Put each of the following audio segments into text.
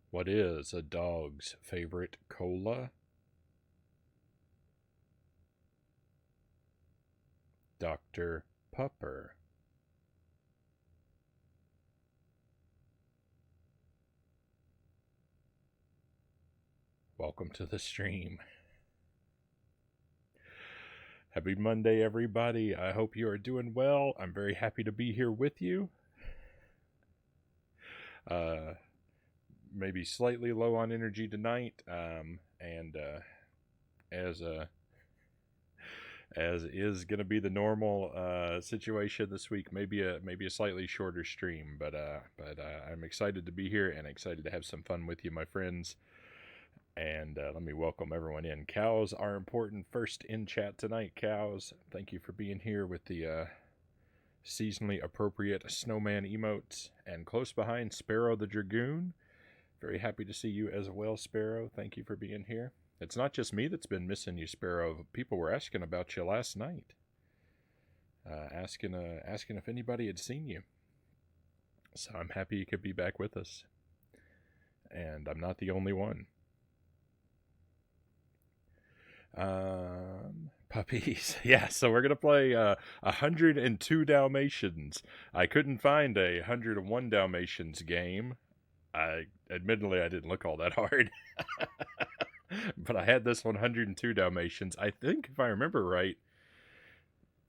What is a dog's favorite cola? Dr. Pupper. Welcome to the stream. Happy Monday, everybody. I hope you are doing well. I'm very happy to be here with you. Maybe slightly low on energy tonight, and as is going to be the normal situation this week, maybe a slightly shorter stream, but I'm excited to be here and excited to have some fun with you, my friends. And let me welcome everyone in. Cows are important first in chat tonight. Cows, thank you for being here with the seasonally appropriate snowman emotes. And close behind, Sparrow the Dragoon. Very happy to see you as well, Sparrow. Thank you for being here. It's not just me that's been missing you, Sparrow. People were asking about you last night. Asking if anybody had seen you. So I'm happy you could be back with us. And I'm not the only one. Puppies. Yeah, so we're going to play 102 Dalmatians. I couldn't find a 101 Dalmatians game. Admittedly, I didn't look all that hard. But I had this 102 Dalmatians. I think if I remember right,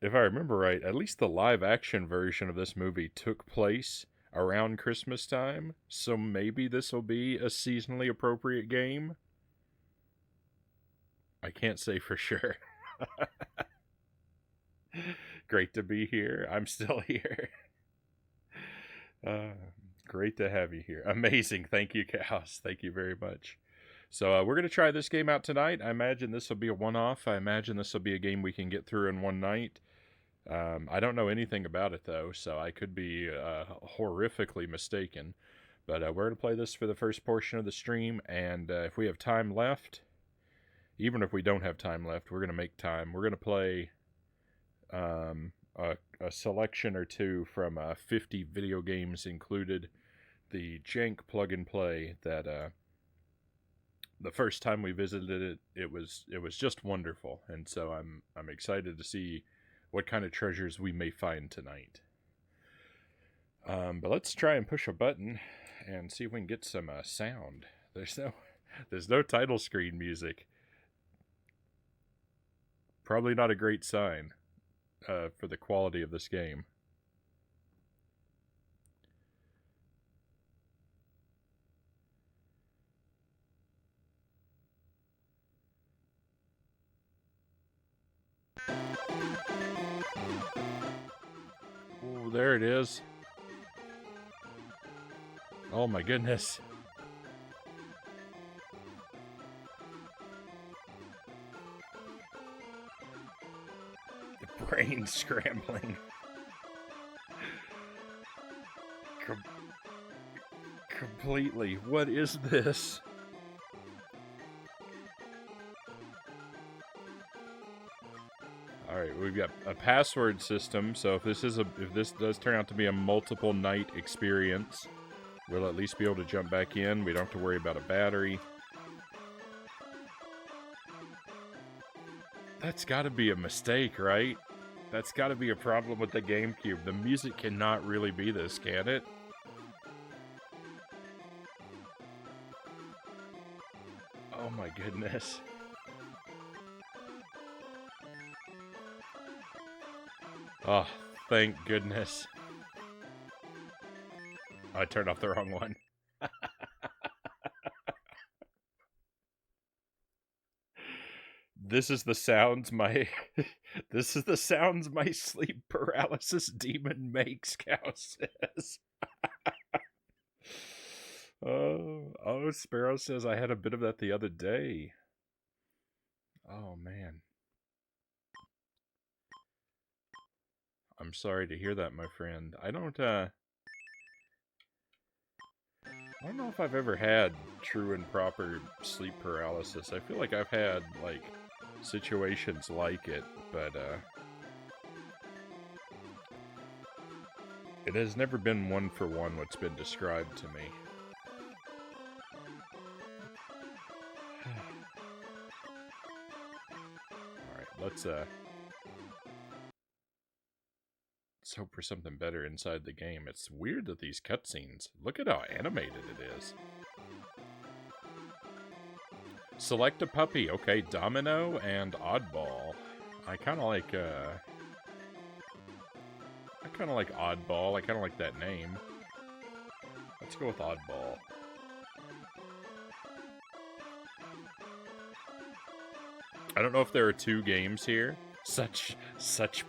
at least the live action version of this movie took place around Christmas time. So maybe this will be a seasonally appropriate game. I can't say for sure. Great to be here. I'm still here. Great to have you here. Amazing. Thank you, Cows. Thank you very much. So we're going to try this game out tonight. I imagine this will be a one-off. I imagine this will be a game we can get through in one night. I don't know anything about it, though, so I could be horrifically mistaken. But we're going to play this for the first portion of the stream, and if we have time left, even if we don't have time left, we're going to make time. We're going to play a selection or two from 50 video games included. The jank plug and play that the first time we visited it, it was just wonderful, and so I'm excited to see what kind of treasures we may find tonight. But let's try and push a button and see if we can get some sound. There's no title screen music. Probably not a great sign for the quality of this game. Oh, there it is. Oh my goodness. Brain scrambling. Completely. What is this? Alright, we've got a password system, so if this does turn out to be a multiple night experience, we'll at least be able to jump back in. We don't have to worry about a battery. That's gotta be a mistake, right? That's gotta be a problem with the GameCube. The music cannot really be this, can it? Oh my goodness. Oh, thank goodness. I turned off the wrong one. This is the sounds my sleep paralysis demon makes, Cow says. Oh, Sparrow says I had a bit of that the other day. Oh man. I'm sorry to hear that, my friend. I don't know if I've ever had true and proper sleep paralysis. I feel like I've had, like, situations like it, but it has never been one for one what's been described to me. let's hope for something better inside the game. It's weird that these cutscenes, look at how animated it is. Select a puppy. Okay, Domino and Oddball. I kind of like Oddball. I kind of like that name. Let's go with Oddball. I don't know if there are two games here. Such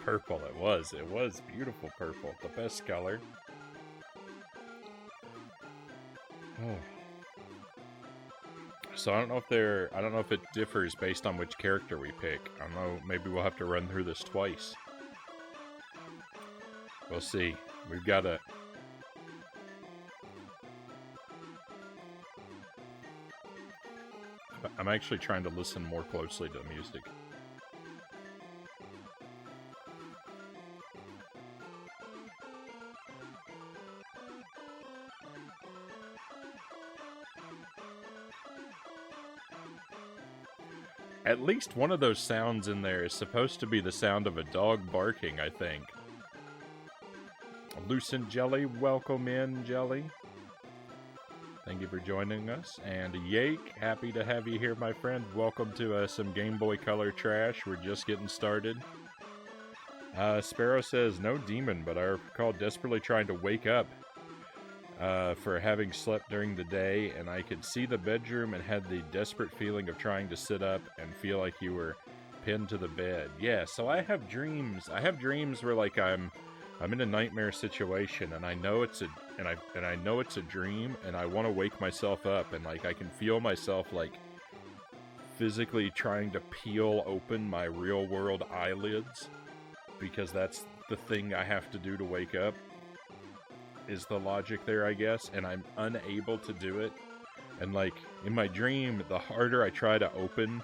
purple it was. It was beautiful purple. The best color. Oh. So I don't know if it differs based on which character we pick. I don't know, maybe we'll have to run through this twice. We'll see. We've got a... I'm actually trying to listen more closely to the music. At least one of those sounds in there is supposed to be the sound of a dog barking, I think. Lucent Jelly, welcome in, Jelly. Thank you for joining us. And Yake, happy to have you here, my friend. Welcome to some Game Boy Color trash. We're just getting started. Sparrow says, no demon, but I recall desperately trying to wake up for having slept during the day, and I could see the bedroom and had the desperate feeling of trying to sit up and feel like you were pinned to the bed. Yeah, so I have dreams. I have dreams where like I'm in a nightmare situation, and I know it's I know it's a dream, and I want to wake myself up, and like I can feel myself like physically trying to peel open my real world eyelids, because that's the thing I have to do to wake up. Is the logic there, I guess, and I'm unable to do it. And like in my dream, the harder I try to open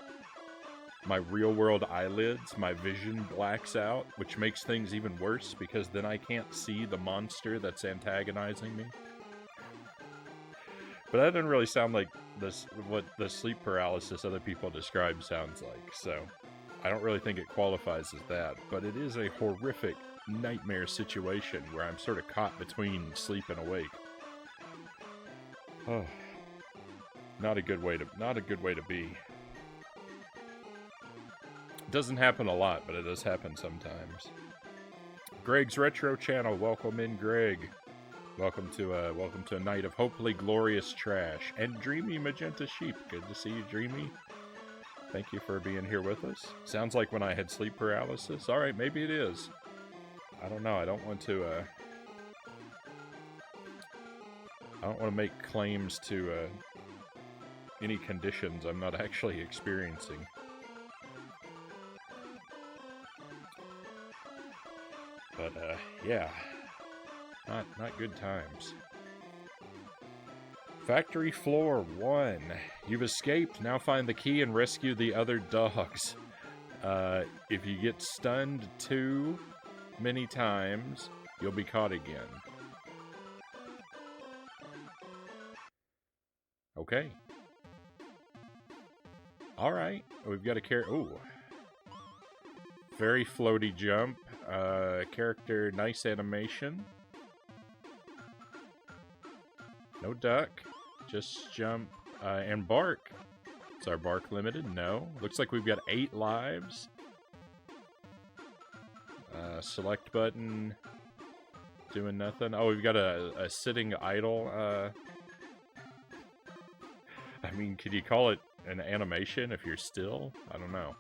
my real world eyelids, my vision blacks out, which makes things even worse because then I can't see the monster that's antagonizing me. But that doesn't really sound like what the sleep paralysis other people describe sounds like, so I don't really think it qualifies as that, but it is a horrific nightmare situation where I'm sort of caught between sleep and awake. Oh, not a good way to be. It doesn't happen a lot, but it does happen sometimes. Greg's Retro Channel, welcome in, Greg. Welcome to a night of hopefully glorious trash and Dreamy Magenta Sheep. Good to see you, Dreamy. Thank you for being here with us. Sounds like when I had sleep paralysis. All right, maybe it is. I don't know. I don't want to make claims to any conditions I'm not actually experiencing. But yeah, not good times. Factory Floor 1. You've escaped. Now find the key and rescue the other dogs. If you get stunned too many times, you'll be caught again. Okay. Alright. We've got a ooh. Very floaty jump. Character, nice animation. No duck. Just jump and bark. Is our bark limited? No. Looks like we've got 8 lives. Select button. Doing nothing. Oh, we've got a sitting idle. I mean, could you call it an animation if you're still? I don't know.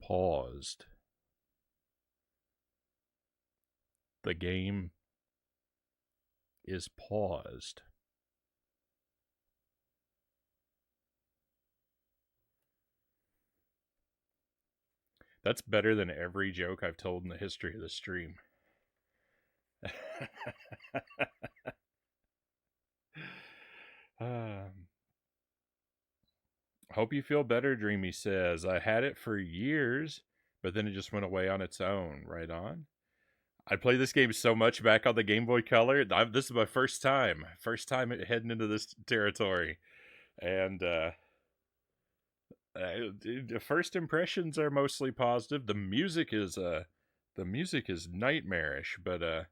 Paused. The game is paused. That's better than every joke I've told in the history of the stream. Hope you feel better, Dreamy says. I had it for years, but then it just went away on its own. Right on. I played this game so much back on the Game Boy Color. This is my first time heading into this territory, and the first impressions are mostly positive. The music is nightmarish, but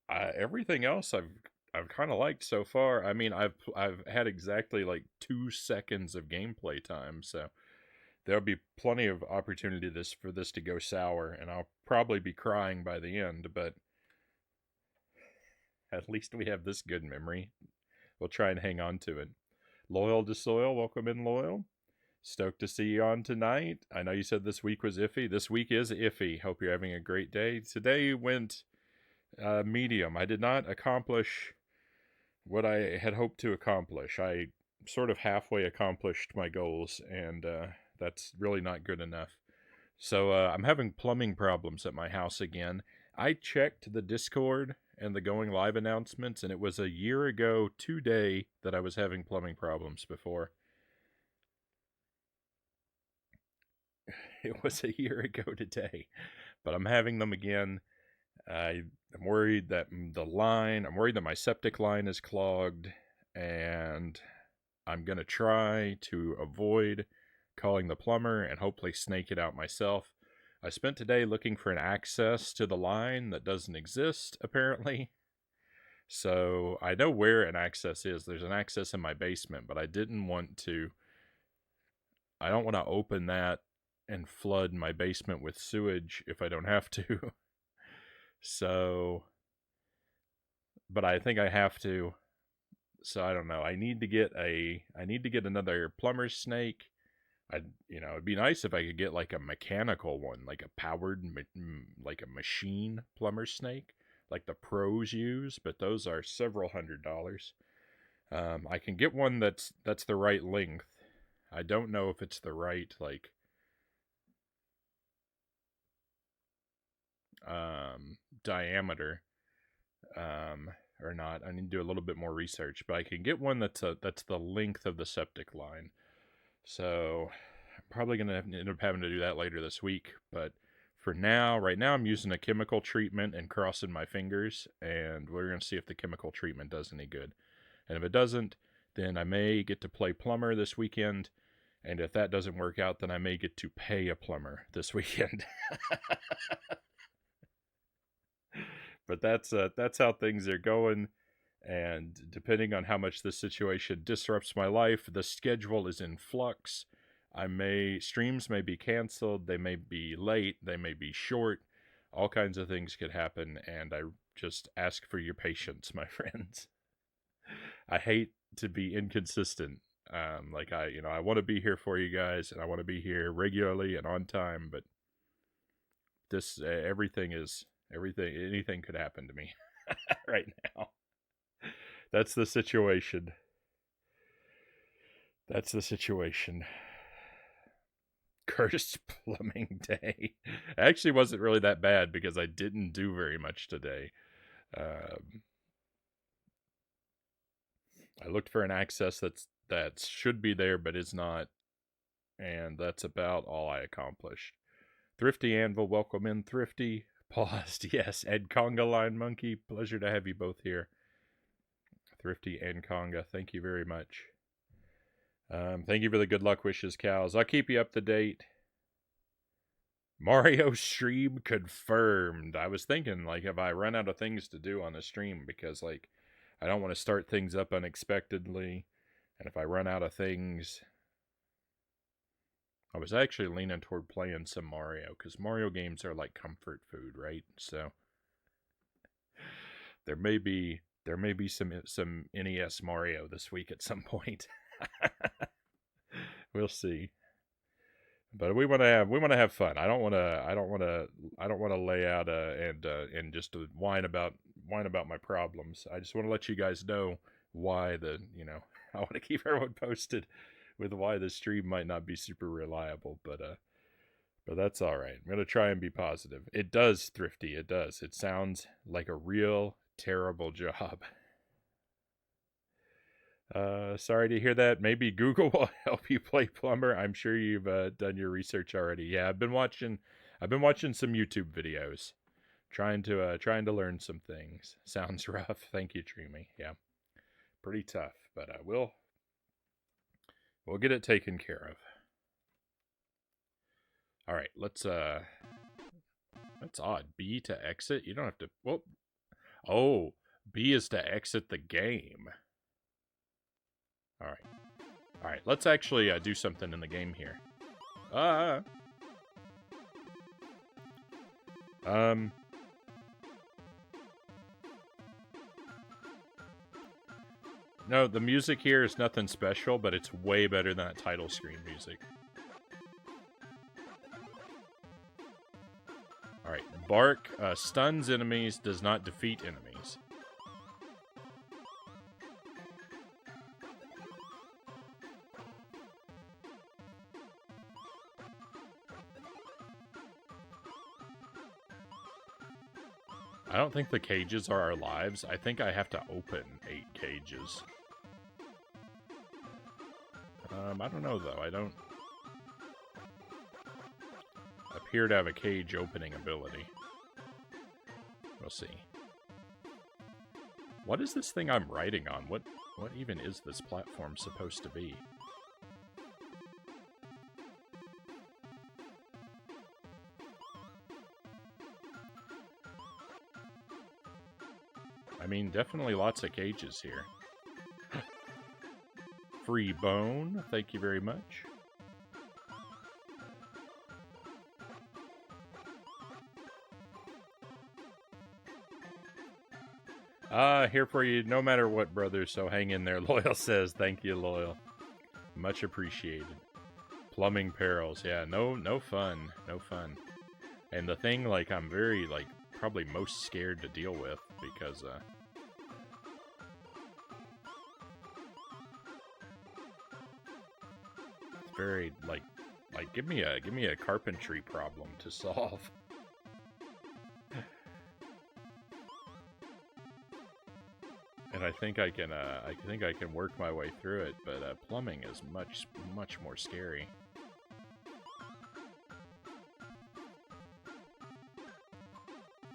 everything else I've kind of liked so far. I mean, I've had exactly like 2 seconds of gameplay time, so there'll be plenty of opportunity for this to go sour, and I'll probably be crying by the end. But at least we have this good memory. We'll try and hang on to it. Loyal to Soil, welcome in, Loyal. Stoked to see you on tonight. I know you said this week was iffy. This week is iffy. Hope you're having a great day. Today went medium. I did not accomplish what I had hoped to accomplish. I sort of halfway accomplished my goals, and that's really not good enough. So I'm having plumbing problems at my house again. I checked the Discord and the going live announcements, and it was a year ago today that I was having plumbing problems before. It was a year ago today, but I'm having them again. I'm worried that I'm worried that my septic line is clogged, and I'm going to try to avoid calling the plumber and hopefully snake it out myself. I spent today looking for an access to the line that doesn't exist, apparently. So I know where an access is. There's an access in my basement, but I don't want to open that and flood my basement with sewage if I don't have to. So, but I think I have to. So I don't know. I need to get another plumber's snake. It'd be nice if I could get like a mechanical one, like a powered, like a machine plumber's snake, like the pros use, but those are several $100s. I can get one that's the right length. I don't know if it's the right diameter or not. I need to do a little bit more research, but I can get one that's the length of the septic line. So I'm probably going to end up having to do that later this week. But for now, right now, I'm using a chemical treatment and crossing my fingers, and we're going to see if the chemical treatment does any good. And if it doesn't, then I may get to play plumber this weekend. And if that doesn't work out, then I may get to pay a plumber this weekend. But that's how things are going. And depending on how much this situation disrupts my life, the schedule is in flux. Streams may be canceled, they may be late, they may be short. All kinds of things could happen, and I just ask for your patience, my friends. I hate to be inconsistent. I want to be here for you guys, and I want to be here regularly and on time, but this anything could happen to me right now. That's the situation. Cursed plumbing day. Actually wasn't really that bad because I didn't do very much today. I looked for an access that should be there but is not, and that's about all I accomplished. Thrifty Anvil, welcome in, Thrifty. Paused, yes. Ed Conga Line Monkey, pleasure to have you both here. Thrifty and Conga, thank you very much. Thank you for the good luck wishes, cows. I'll keep you up to date. Mario stream confirmed. I was thinking, have I run out of things to do on the stream? Because, I don't want to start things up unexpectedly. And if I run out of things... I was actually leaning toward playing some Mario, because Mario games are like comfort food, right? So, there may be some NES Mario this week at some point. We'll see. But we want to have fun. I don't want to lay out and just whine about my problems. I just want to let you guys know why I want to keep everyone posted with why the stream might not be super reliable, but that's all right. I'm going to try and be positive. It does, Thrifty. It does. It sounds like a real terrible job. Sorry to hear that. Maybe Google will help you play plumber. I'm sure you've done your research already. Yeah, I've been watching some YouTube videos, Trying to learn some things. Sounds rough. Thank you, Dreamy. Yeah, pretty tough, but we'll get it taken care of. All right, let's that's odd. B to exit. You don't have to. Whoop. Oh, B is to exit the game. All right. All right. Let's actually do something in the game here. No, the music here is nothing special, but it's way better than that title screen music. Alright, bark stuns enemies, does not defeat enemies. I don't think the cages are our lives. I think I have to open 8 cages. I don't know, though. I don't appear to have a cage opening ability. We'll see. What is this thing I'm riding on? What even is this platform supposed to be? I mean, definitely lots of cages here. Free bone, thank you very much. Here for you no matter what, brother, so hang in there. Loyal says, thank you, Loyal. Much appreciated. Plumbing perils, yeah, no fun, no fun. And the thing, like, I'm very, like, probably most scared to deal with, because, it's very, like, give me a carpentry problem to solve. And I think I can work my way through it, but plumbing is much more scary.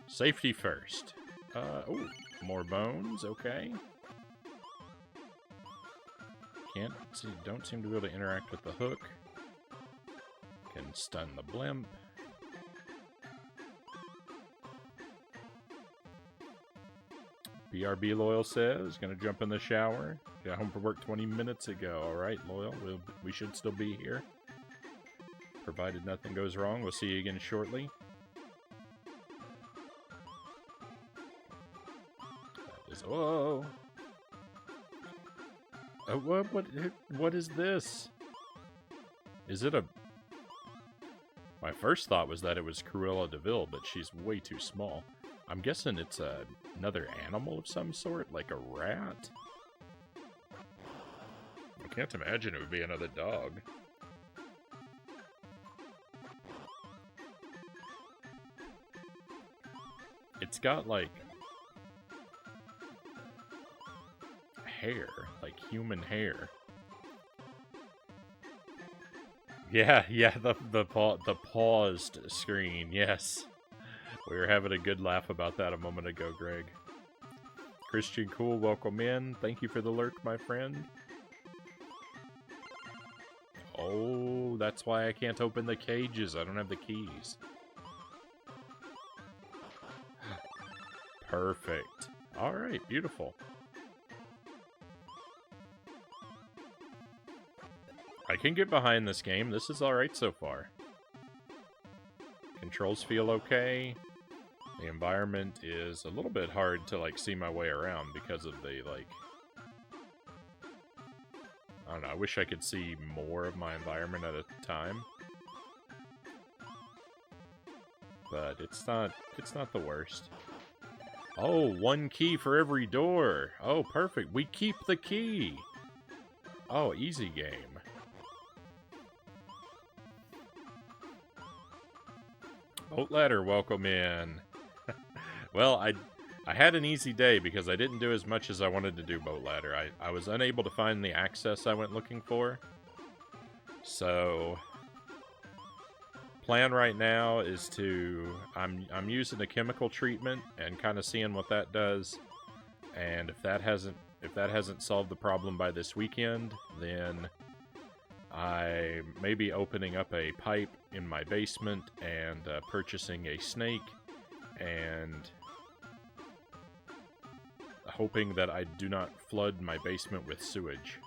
Safety first. Oh, more bones. Okay. Don't seem to be able to interact with the hook. Can stun the blimp. BRB Loyal says, gonna jump in the shower. Got home from work 20 minutes ago. Alright, Loyal, we should still be here. Provided nothing goes wrong, we'll see you again shortly. That is, whoa! What is this? Is it a... My first thought was that it was Cruella de Vil, but she's way too small. I'm guessing it's another animal of some sort, like a rat? I can't imagine it would be another dog. It's got, like, hair, like human hair. Yeah, the paused screen, yes. We were having a good laugh about that a moment ago, Greg. Christian Cool, welcome in. Thank you for the lurk, my friend. Oh, that's why I can't open the cages. I don't have the keys. Perfect. Alright, beautiful. I can get behind this game. This is alright so far. Controls feel okay. The environment is a little bit hard to, like, see my way around because of the, like... I don't know, I wish I could see more of my environment at a time. But it's not the worst. Oh, 1 key for every door! Oh, perfect. We keep the key! Oh, easy game. Boat Ladder, welcome in. Well, I had an easy day because I didn't do as much as I wanted to do Boat Ladder. I was unable to find the access I went looking for. So, plan right now is I'm using a chemical treatment and kind of seeing what that does. And if that hasn't solved the problem by this weekend, then I may be opening up a pipe in my basement and purchasing a snake and hoping that I do not flood my basement with sewage.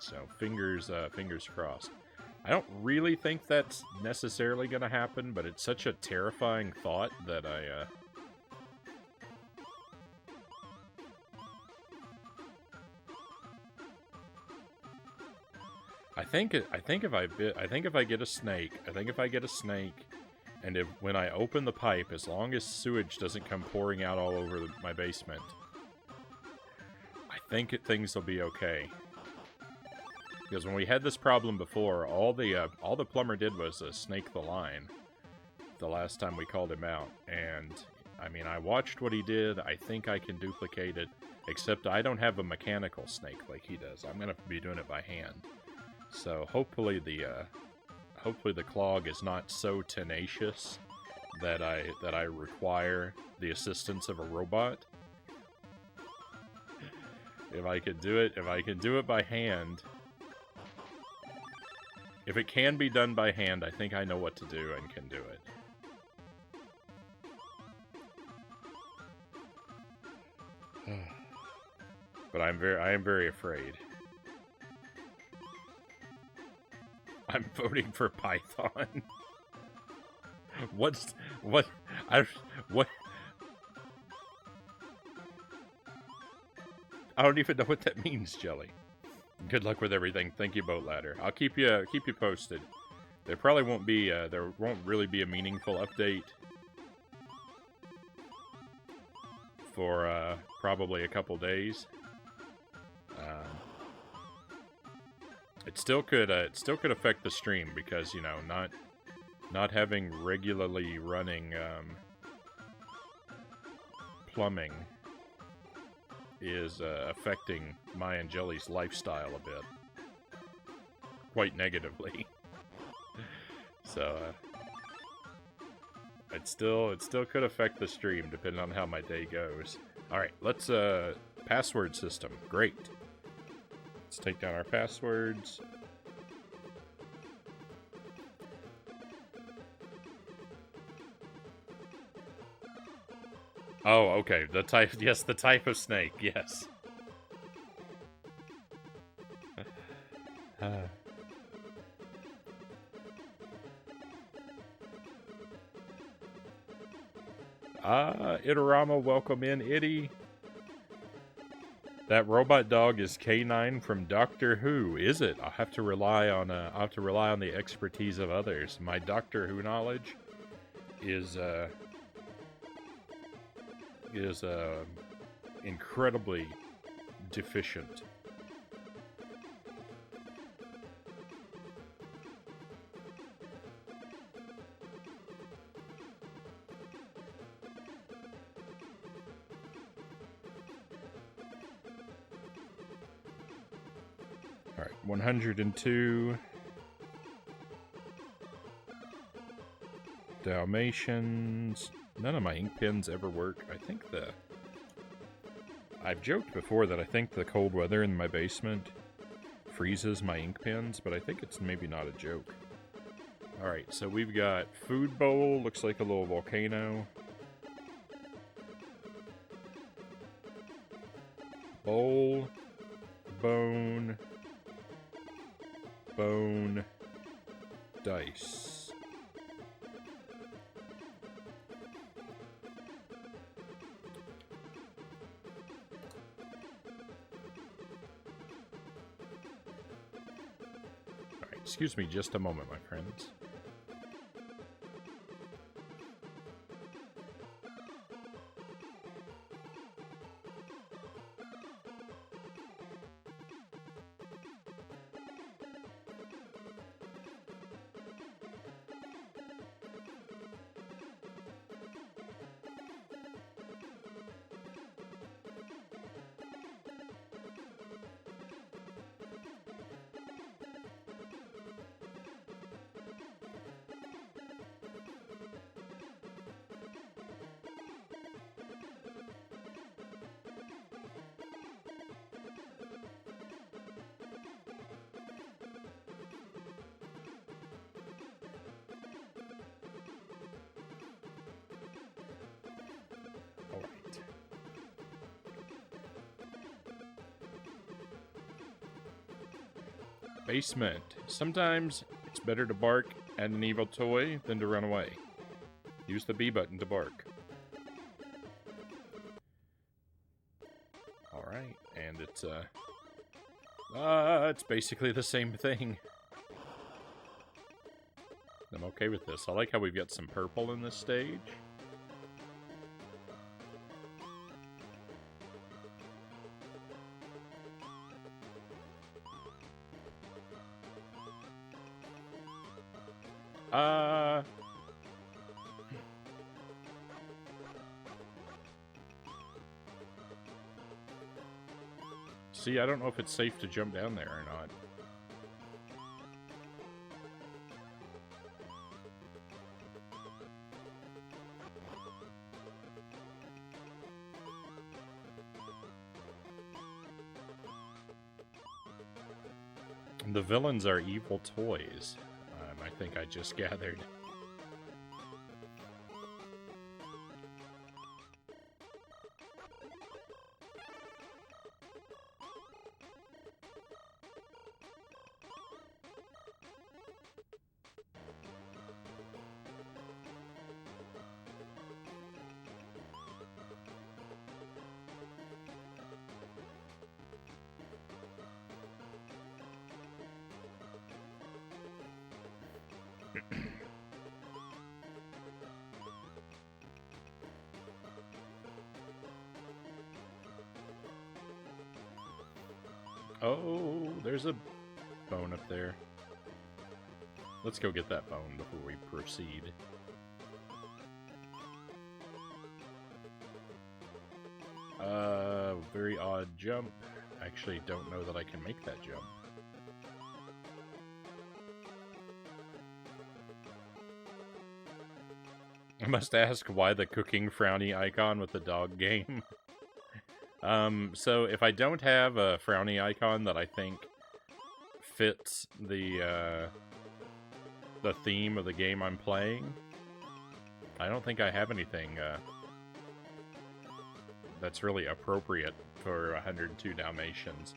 So fingers crossed. I don't really think that's necessarily going to happen, but it's such a terrifying thought that I think if I get a snake, and when I open the pipe, as long as sewage doesn't come pouring out all over my basement, I think things will be okay. Because when we had this problem before, all the plumber did was snake the line the last time we called him out. And, I mean, I watched what he did. I think I can duplicate it, except I don't have a mechanical snake like he does. I'm going to be doing it by hand. So hopefully the clog is not so tenacious that I require the assistance of a robot. If I can do it by hand... If it can be done by hand, I think I know what to do and can do it. But I am very afraid. I'm voting for Python. What? I don't even know what that means, Jelly. Good luck with everything. Thank you, Boat Ladder. I'll keep you posted. There probably won't be there won't really be a meaningful update for probably a couple days. It still could affect the stream because, you know, not having regularly running plumbing is affecting my and Jelly's lifestyle a bit, quite negatively. So it still could affect the stream depending on how my day goes. All right, let's password system. Great. Let's take down our passwords. Oh, okay. The type, yes, the type of snake, yes. Itorama, welcome in, Itty. That robot dog is K9 from Doctor Who, is it? I'll have to rely on the expertise of others. My Doctor Who knowledge is incredibly deficient. All right, 102 Dalmatians. None of my ink pens ever work. I've joked before that I think the cold weather in my basement freezes my ink pens, but I think it's maybe not a joke. Alright, so we've got food bowl, looks like a little volcano. Bowl, bone, dice. Excuse me just a moment, my friends. Basement. Sometimes it's better to bark at an evil toy than to run away. Use the B button to bark. Alright, and it's basically the same thing. I'm okay with this. I like how we've got some purple in this stage. See, I don't know if it's safe to jump down there or not. The villains are evil toys. I think I just gathered. Oh, there's a bone up there. Let's go get that bone before we proceed. Very odd jump. Actually, don't know that I can make that jump. I must ask why the cooking Frownie icon with the dog game. So if I don't have a Frownie icon that I think fits the theme of the game I'm playing, I don't think I have anything that's really appropriate for 102 Dalmatians.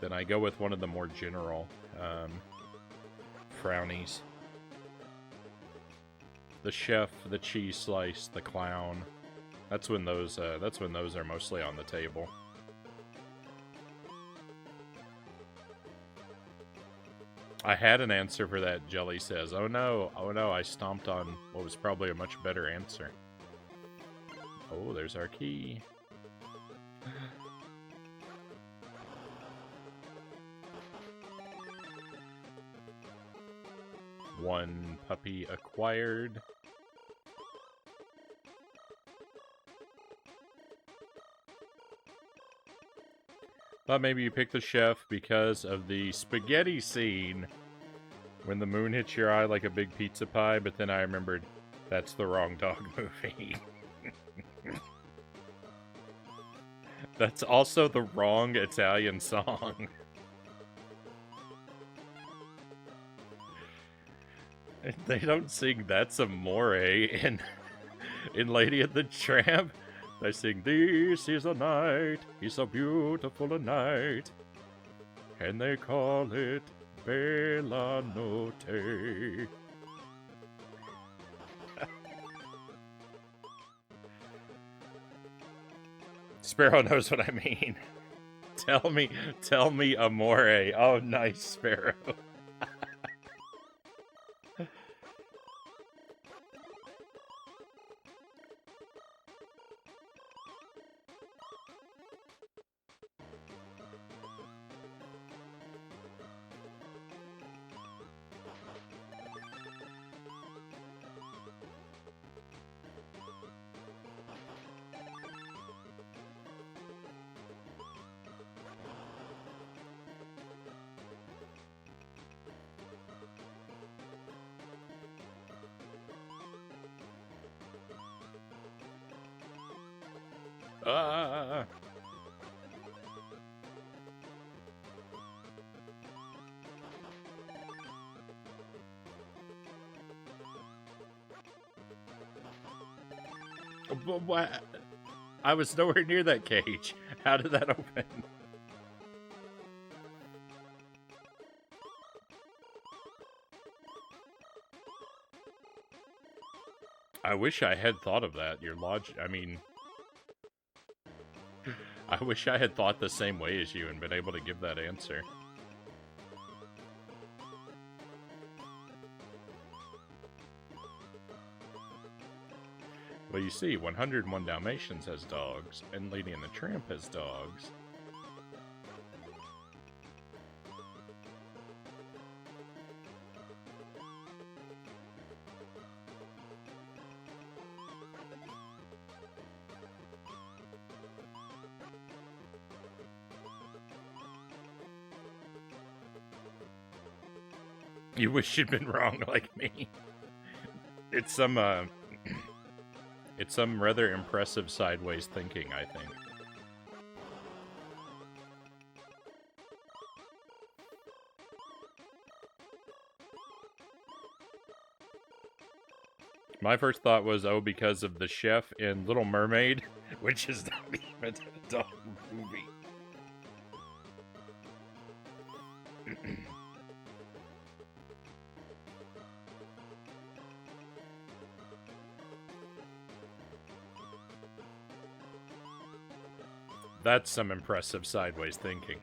Then I go with one of the more general Frownies. The chef, the cheese slice, the clown. That's when those are mostly on the table. I had an answer for that, Jelly says. Oh no, I stomped on what was probably a much better answer. Oh, there's our key. One puppy acquired. Thought maybe you picked the chef because of the spaghetti scene when the moon hits your eye like a big pizza pie, but then I remembered that's the wrong dog movie. That's also the wrong Italian song. They don't sing "That's Amore" in Lady and the Tramp. They sing, "This is a night, it's so beautiful a night," and they call it Bella Notte. Sparrow knows what I mean. Tell me Amore. Oh, nice, Sparrow. What? I was nowhere near that cage. How did that open? I wish I had thought of that. Your logic, I mean, I wish I had thought the same way as you and been able to give that answer. Well, you see, 101 Dalmatians has dogs, and Lady and the Tramp has dogs. You wish you'd been wrong like me. It's some rather impressive sideways thinking, I think. My first thought was, oh, because of the chef in Little Mermaid, which is not even a dog movie. That's some impressive sideways thinking.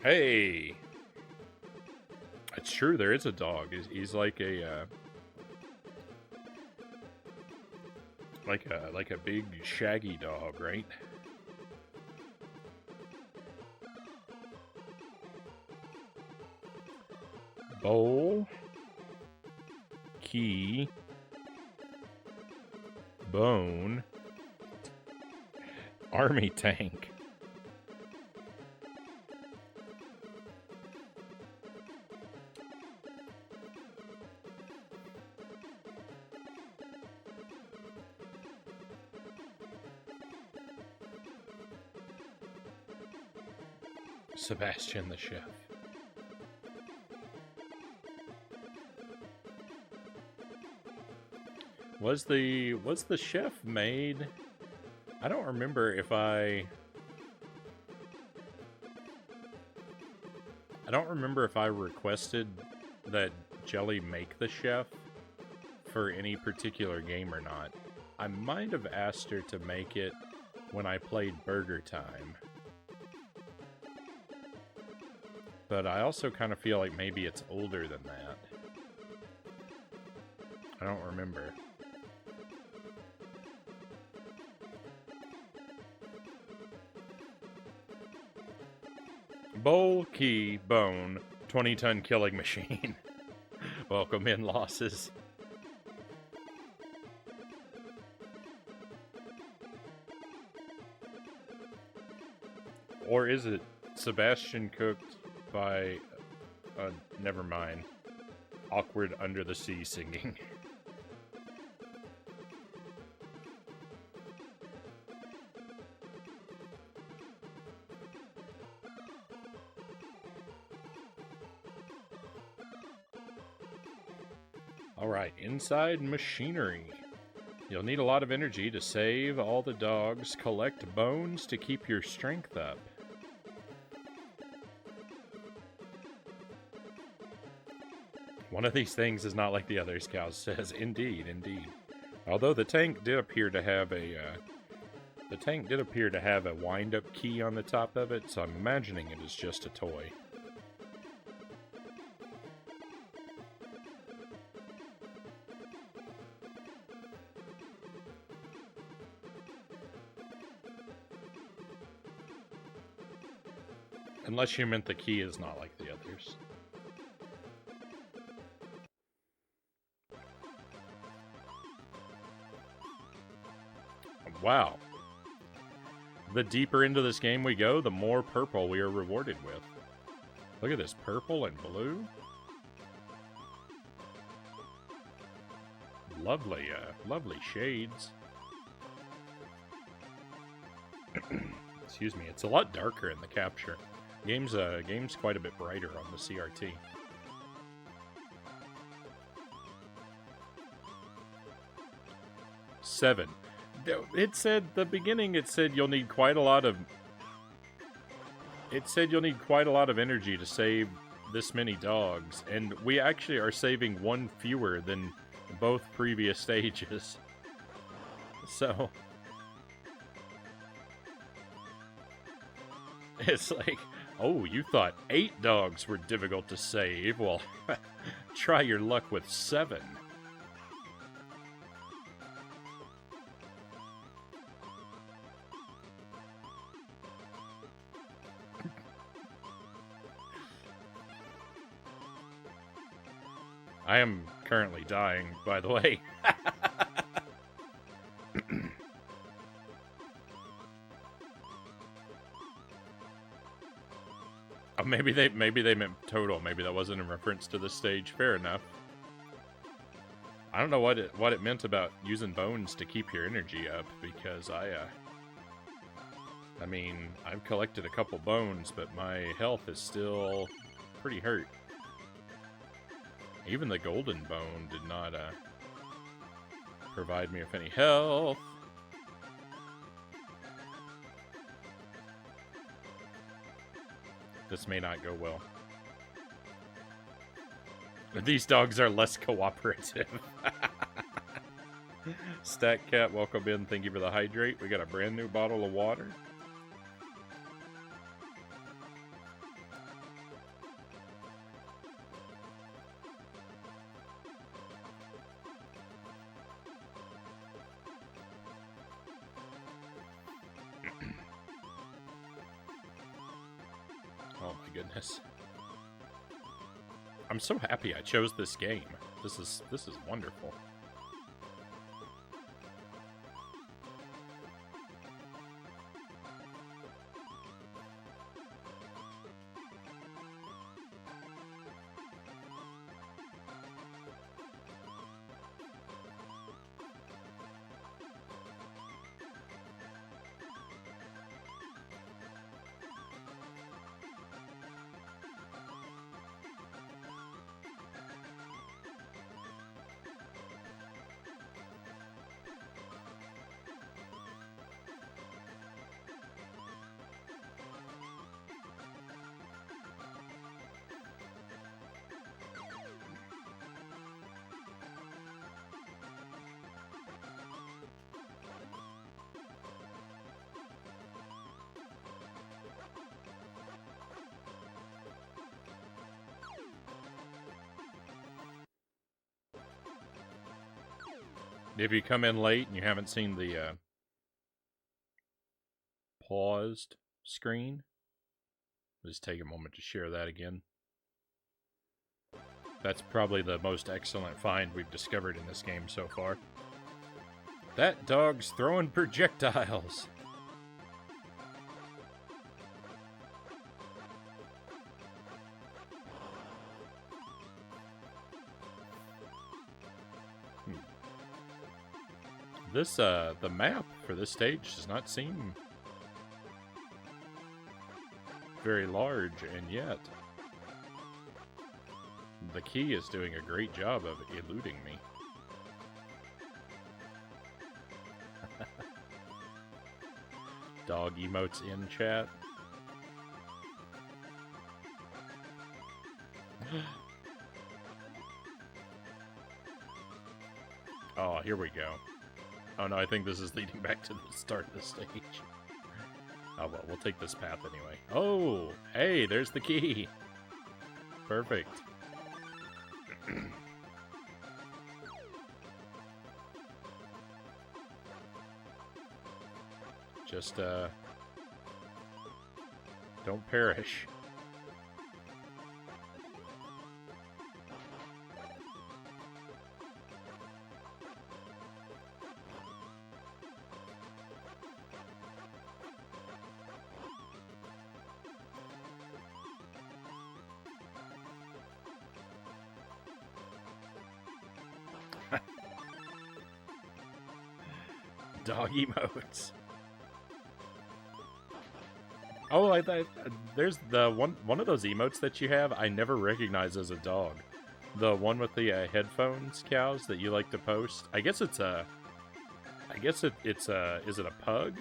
Hey! It's true, there is a dog. He's like a, like a big shaggy dog, right? Bowl, key, bone, army tank. Sebastian the chef. Was the chef made? I don't remember if I don't remember if I requested that Jelly make the chef for any particular game or not. I might have asked her to make it when I played Burger Time. But I also kind of feel like maybe it's older than that. I don't remember. Bowl, key, bone, 20-ton killing machine. Welcome in, losses. Or is it Sebastian cooked by... never mind. Awkward Under the Sea singing. Alright, inside machinery. You'll need a lot of energy to save all the dogs. Collect bones to keep your strength up. One of these things is not like the others, Cal says. Indeed, indeed. Although the tank did appear to have a wind-up key on the top of it, so I'm imagining it is just a toy. Unless you meant the key is not like the others. Wow. The deeper into this game we go, the more purple we are rewarded with. Look at this, purple and blue. Lovely, lovely shades. Excuse me, it's a lot darker in the capture. Game's quite a bit brighter on the CRT. Seven. It said, the beginning, it said you'll need quite a lot of... It said you'll need quite a lot of energy to save this many dogs, and we actually are saving one fewer than both previous stages. So... It's like, oh, you thought 8 dogs were difficult to save? Well, try your luck with 7. I am currently dying, by the way. Oh, maybe they meant total. Maybe that wasn't in reference to the stage. Fair enough. I don't know what it meant about using bones to keep your energy up, because I mean, I've collected a couple bones, but my health is still pretty hurt. Even the golden bone did not provide me with any health. This may not go well. These dogs are less cooperative. Stack Cat, welcome in. Thank you for the hydrate. We got a brand new bottle of water. Oh my goodness. I'm so happy I chose this game. This is wonderful. If you come in late and you haven't seen the paused screen, just take a moment to share that again. That's probably the most excellent find we've discovered in this game so far. That dog's throwing projectiles. This, the map for this stage does not seem very large, and yet the key is doing a great job of eluding me. Dog emotes in chat. Oh, here we go. Oh no, I think this is leading back to the start of the stage. Oh well, we'll take this path anyway. Oh, hey, there's the key. Perfect. Just, don't perish. Dog emotes. Oh, there's the one of those emotes that you have I never recognize as a dog. The one with the headphones, cows, that you like to post. I guess it's a I guess it's a... Is it a pug?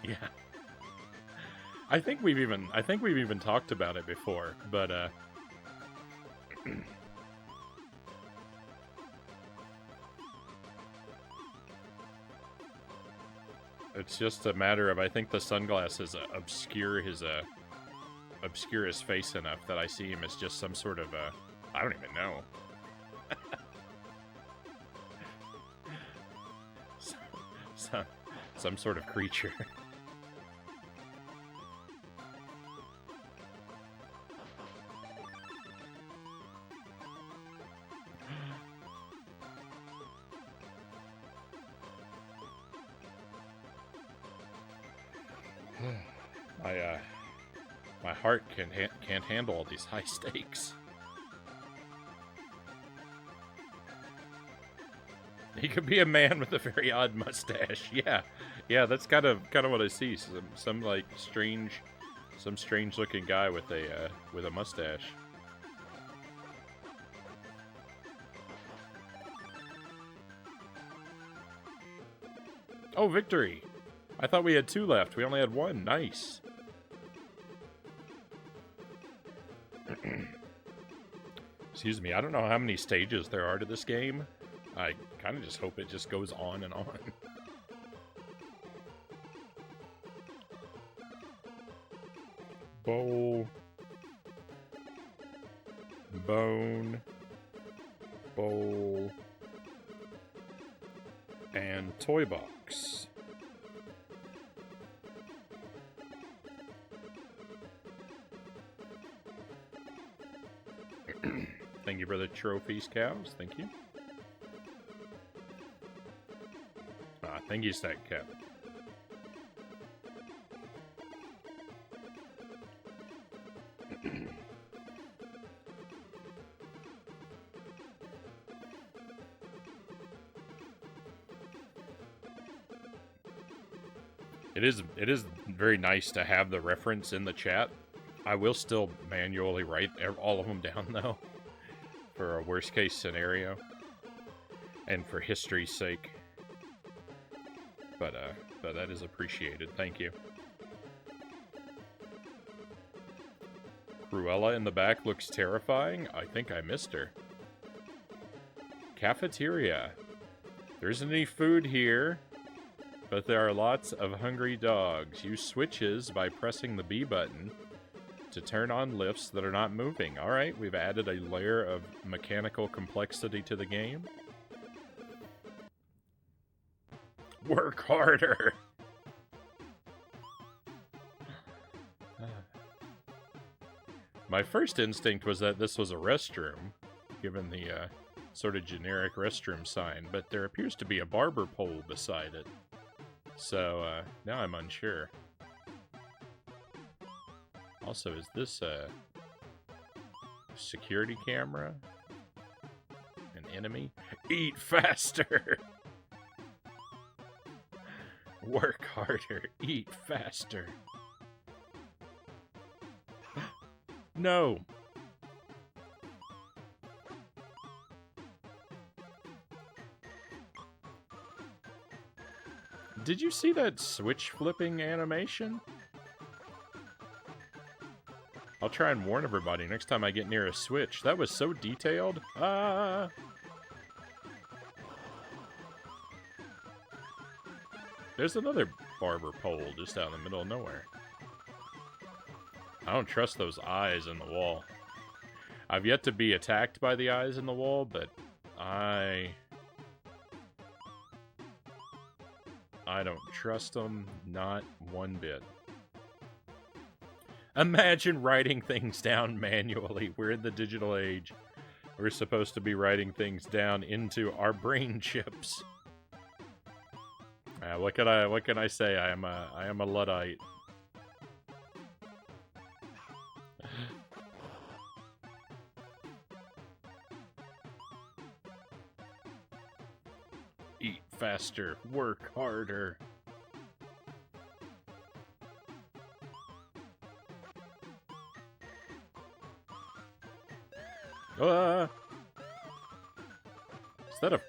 Yeah. I think we've even talked about it before, but it's just a matter of, I think the sunglasses obscure his face enough that I see him as just some sort of I don't even know. some sort of creature. My heart can't handle all these high stakes. He could be a man with a very odd mustache. Yeah, that's kind of what I see. Some like strange looking guy with a mustache. Oh, victory! I thought we had 2 left. We only had 1. Nice. Excuse me, I don't know how many stages there are to this game. I kind of just hope it just goes on and on. Bowl. Bone. Bowl. And toy box. Thank you for the trophies, cows. Thank you. Thank you, Stack Cap. It is very nice to have the reference in the chat. I will still manually write all of them down, though, for a worst-case scenario, and for history's sake. But that is appreciated. Thank you. Cruella in the back looks terrifying. I think I missed her. Cafeteria. There isn't any food here, but there are lots of hungry dogs. Use switches by pressing the B button to turn on lifts that are not moving. Alright, we've added a layer of mechanical complexity to the game. Work harder! My first instinct was that this was a restroom, given the sort of generic restroom sign, but there appears to be a barber pole beside it. So, now I'm unsure. Also, is this a security camera? An enemy? Eat faster! Work harder, eat faster. No! Did you see that switch flipping animation? I'll try and warn everybody next time I get near a switch. That was so detailed. There's another barber pole just out in the middle of nowhere. I don't trust those eyes in the wall. I've yet to be attacked by the eyes in the wall, but I don't trust them, not one bit. Imagine writing things down manually. We're in the digital age. We're supposed to be writing things down into our brain chips. What can I say? I am a Luddite. Eat faster, work harder. Is that a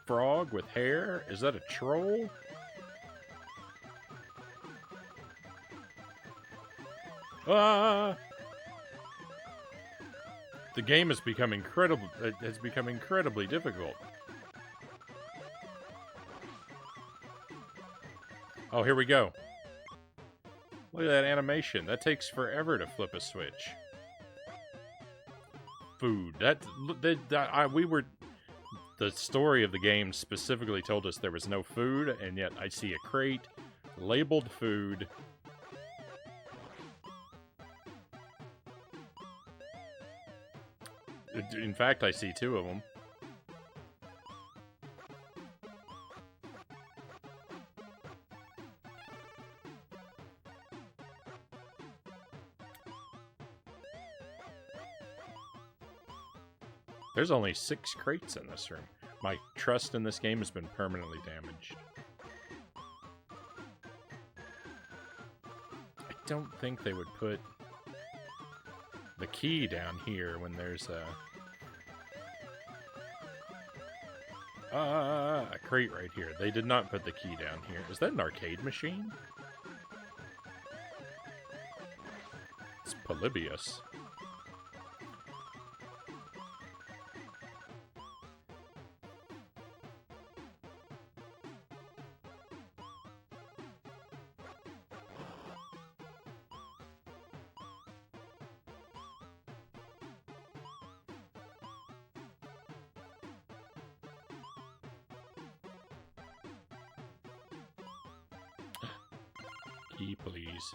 frog with hair? Is that a troll? The game has become incredible. It has become incredibly difficult. Oh, here we go. Look at that animation. That takes forever to flip a switch. Food. The story of the game specifically told us there was no food, and yet I see a crate labeled food. In fact, I see two of them. There's only 6 crates in this room. My trust in this game has been permanently damaged. I don't think they would put the key down here when there's a crate right here. They did not put the key down here. Is that an arcade machine? It's Polybius. Key, please.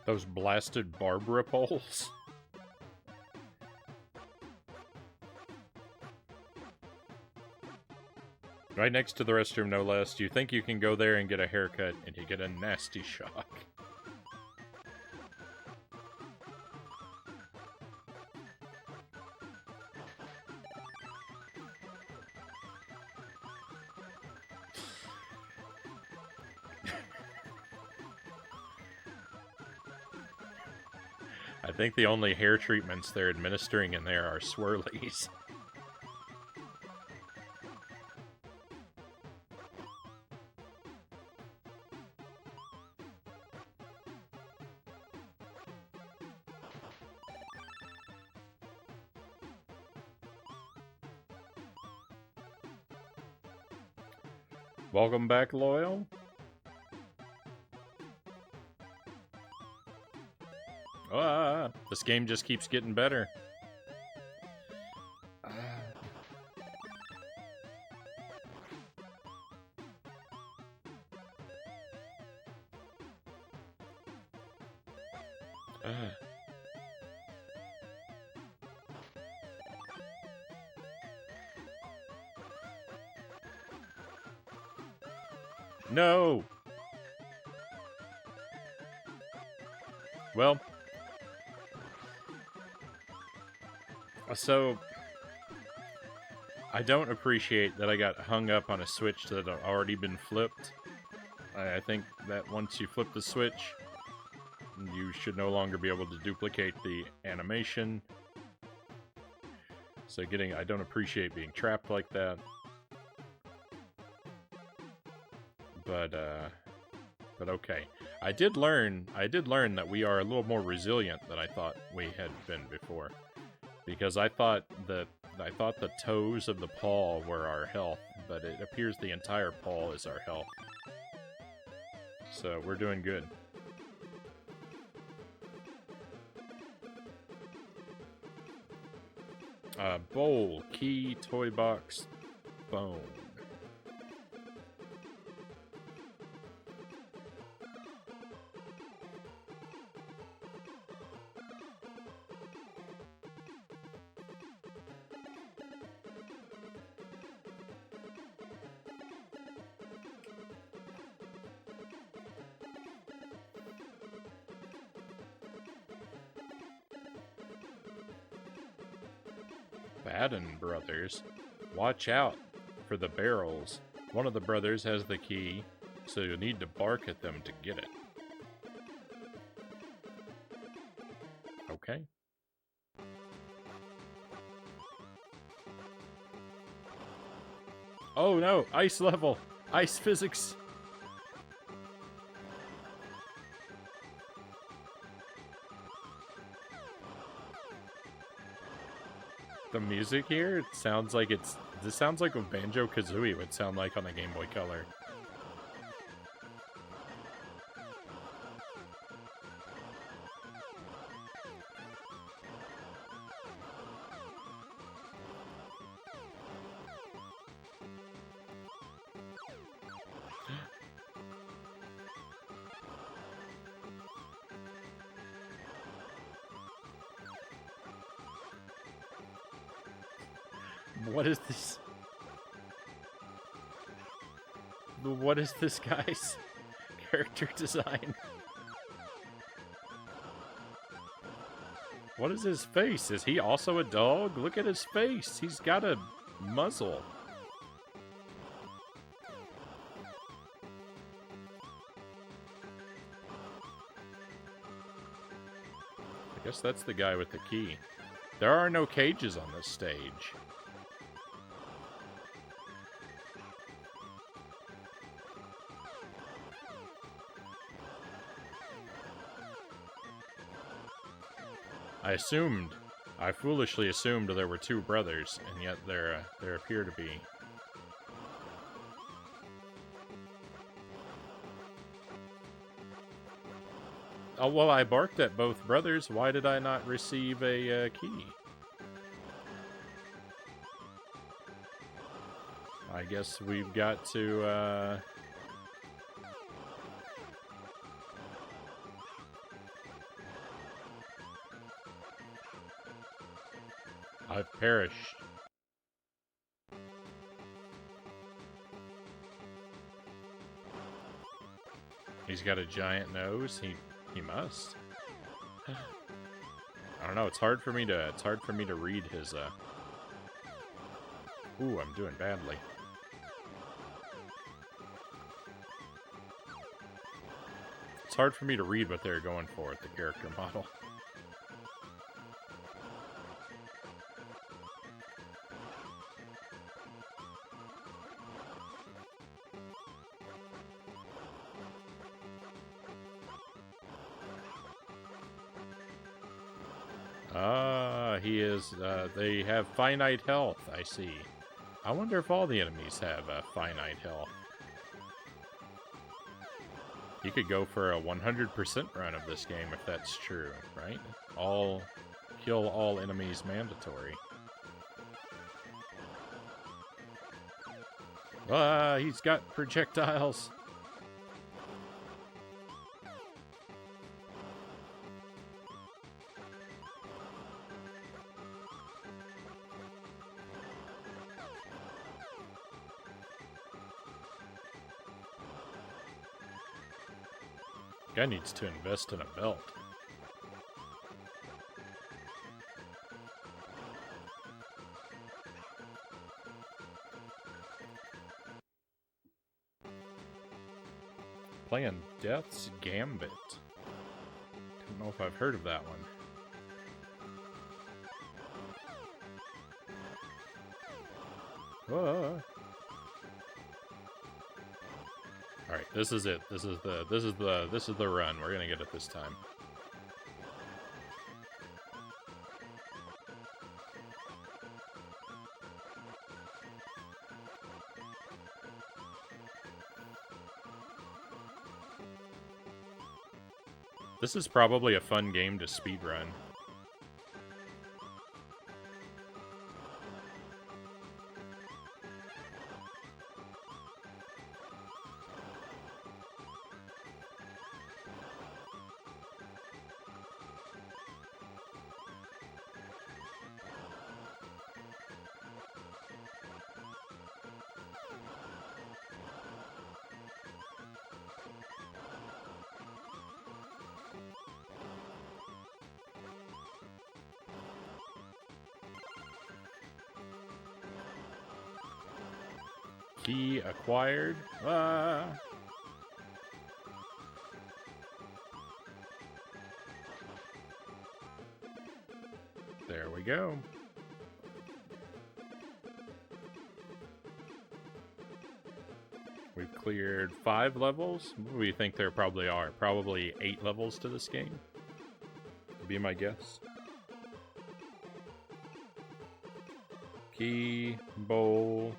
Those blasted Barbara poles. Right next to the restroom, no less. You think you can go there and get a haircut, and you get a nasty shock. I think the only hair treatments they're administering in there are swirlies. Welcome back, Loyal. This game just keeps getting better. No! Well... So, I don't appreciate that I got hung up on a switch that had already been flipped. I think that once you flip the switch, you should no longer be able to duplicate the animation. So I don't appreciate being trapped like that. But okay. I did learn that we are a little more resilient than I thought we had been before. Because I thought the toes of the paw were our health, but it appears the entire paw is our health. So we're doing good. Bowl, key, toy box, bone. Baden brothers. Watch out for the barrels. One of the brothers has the key, so you'll need to bark at them to get it. Okay. Oh no, ice level! Ice physics! The music here, it sounds like this sounds like what Banjo-Kazooie would sound like on a Game Boy Color. What is this? What is this guy's character design? What is his face? Is he also a dog? Look at his face. He's got a muzzle. I guess that's the guy with the key. There are no cages on this stage. I foolishly assumed there were two brothers, and yet there appear to be. Oh, well, I barked at both brothers. Why did I not receive a key? I guess we've got to, I've perished. He's got a giant nose. He must. I don't know. It's hard for me to read his. Ooh, I'm doing badly. It's hard for me to read what they're going for with the character model. He is, they have finite health, I see. I wonder if all the enemies have finite health. You could go for a 100% run of this game if that's true, right? Kill all enemies mandatory. He's got projectiles. Guy needs to invest in a belt. Playing Death's Gambit. Don't know if I've heard of that one. Alright, this is it. This is the run. We're gonna get it this time. This is probably a fun game to speedrun. Key acquired. we go. We've cleared 5 levels. What do you think there probably are? Probably 8 levels to this game. Would be my guess. Key, bowl,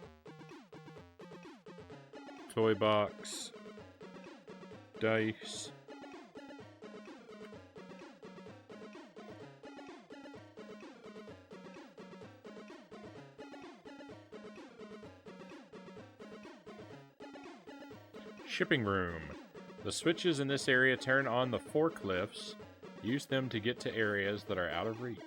toy box, dice. Shipping room. The switches in this area turn on the forklifts. Use them to get to areas that are out of reach.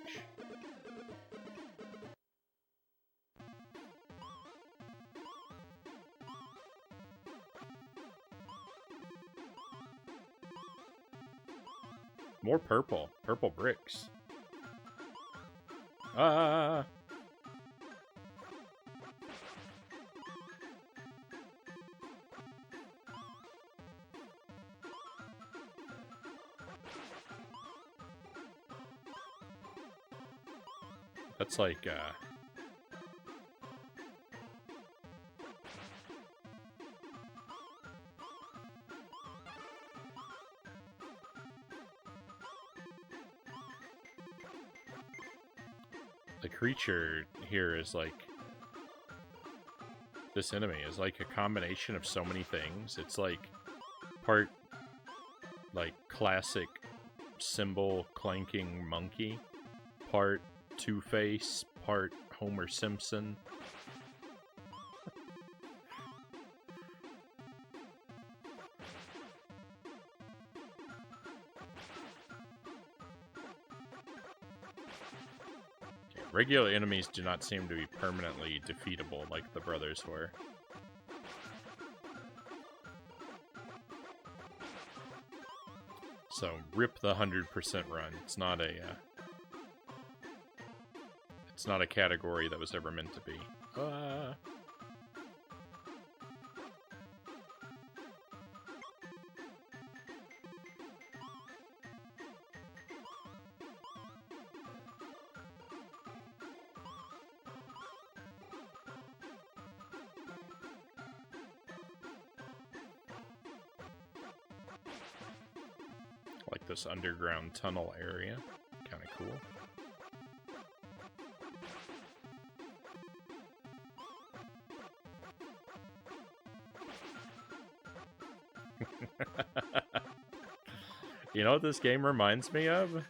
More purple. Purple bricks. Ah! That's like, the creature here is like, this enemy is like a combination of so many things. It's like part like classic cymbal clanking monkey, part Two-Face, part Homer Simpson. Regular enemies do not seem to be permanently defeatable like the brothers were. So, rip the 100% run. It's not a category that was ever meant to be. Like this underground tunnel area. Kind of cool. You know what this game reminds me of?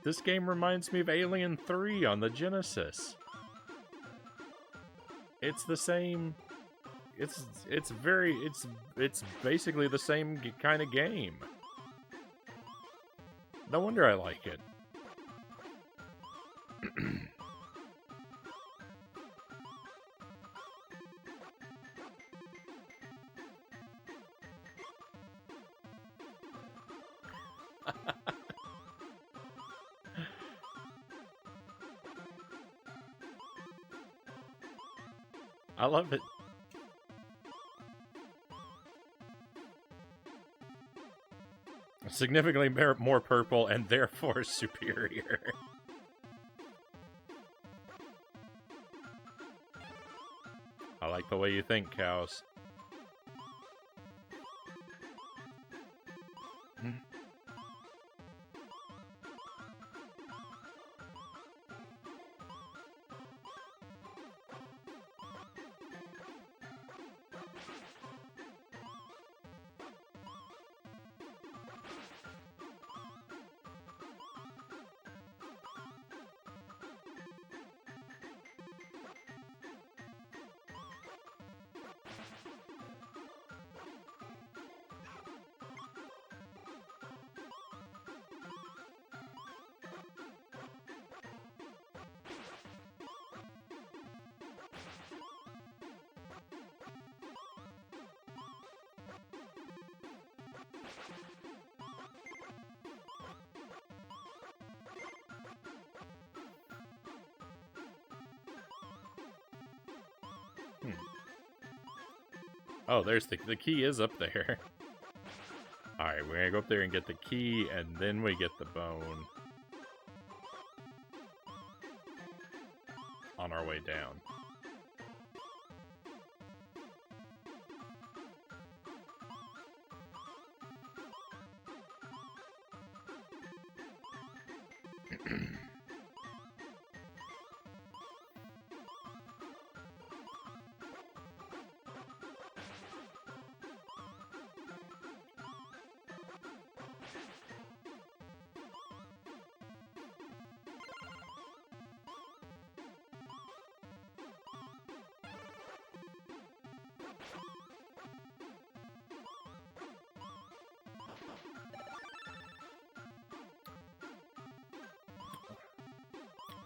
This game reminds me of Alien 3 on the Genesis. It's the same. It's basically the same kind of game. No wonder I like it. I love it. Significantly more purple and therefore superior. I like the way you think, cows. Oh, there's the key is up there. Alright, we're gonna go up there and get the key, and then we get the bone. our way down.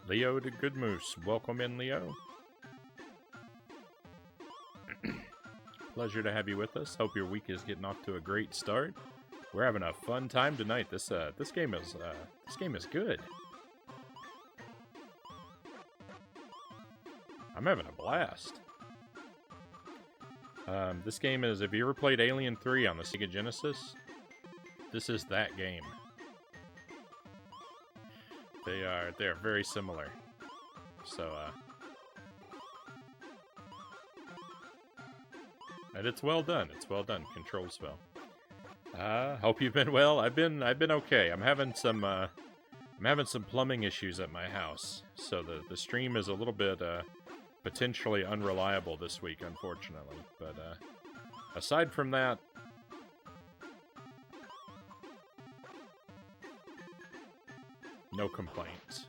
Leo the Good Moose. Welcome in, Leo. Pleasure to have you with us. Hope your week is getting off to a great start. We're having a fun time tonight. This game is good. I'm having a blast. This game is, if you ever played Alien 3 on the Sega Genesis, this is that game. They are very similar. So, and it's well done. It's well done. Controls well. Hope you've been well. I've been okay. I'm having some plumbing issues at my house, so the stream is a little bit potentially unreliable this week, unfortunately. But aside from that, no complaints.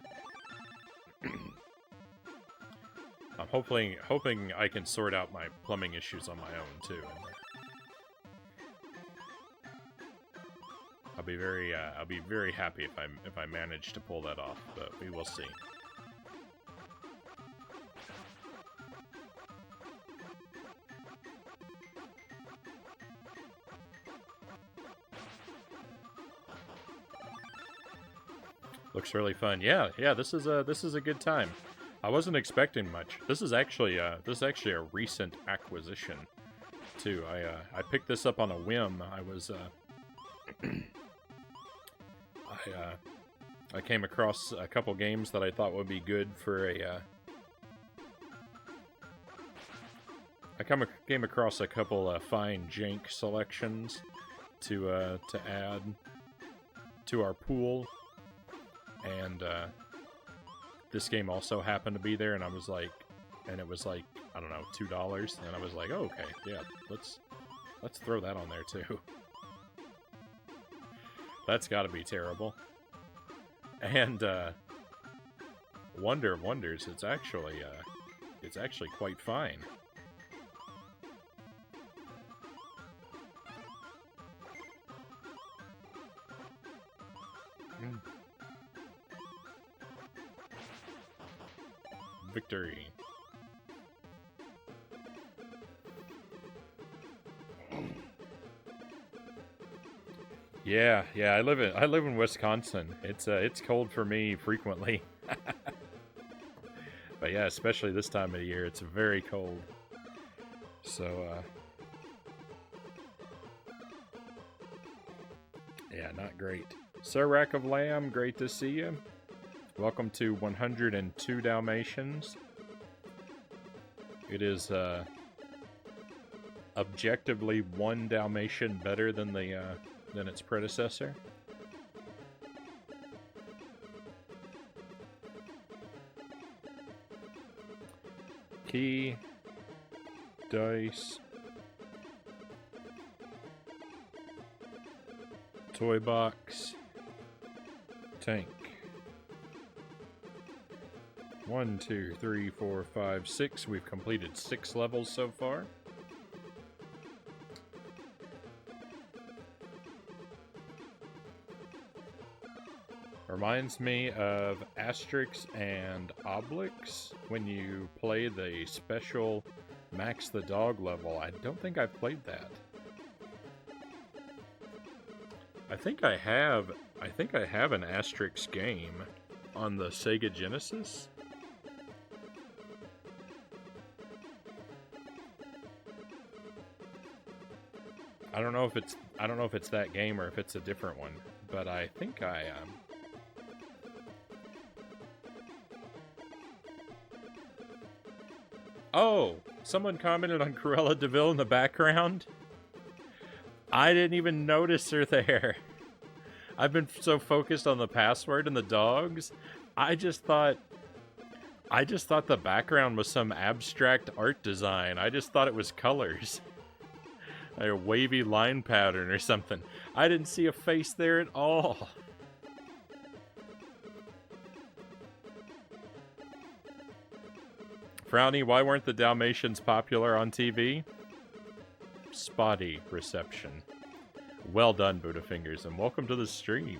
I'm hoping I can sort out my plumbing issues on my own too. I'll be very happy if I manage to pull that off, but we will see. Looks really fun. Yeah. This is a good time. I wasn't expecting much. This is actually a recent acquisition, too. I picked this up on a whim. I was I came across a couple games that I thought would be good for a. Came across a couple fine jank selections to add to our pool. And this game also happened to be there, and I was like, and it was like, I don't know, $2, and I was like, oh, okay, yeah, let's throw that on there too. That's got to be terrible. And wonder of wonders, it's actually quite fine. Victory. Yeah, I live in Wisconsin. It's cold for me frequently. But yeah, especially this time of the year, it's very cold. So yeah, not great. Sir Rack of Lamb, great to see you. Welcome to 102 Dalmatians. It is objectively one Dalmatian better than its predecessor. Key, dice, toy box, tank. 1, 2, 3, 4, 5, 6. We've completed 6 levels so far. Reminds me of Asterix and Obelix when you play the special Max the Dog level. I don't think I've played that. I think I have an Asterix game on the Sega Genesis. I don't know if it's that game or if it's a different one, but I think I am. Oh, someone commented on Cruella de Vil in the background. I didn't even notice her there. I've been so focused on the password and the dogs. I just thought the background was some abstract art design. I just thought it was colors. Like a wavy line pattern or something. I didn't see a face there at all. Frownie, why weren't the Dalmatians popular on TV? Spotty reception. Well done, Budafingers, and welcome to the stream.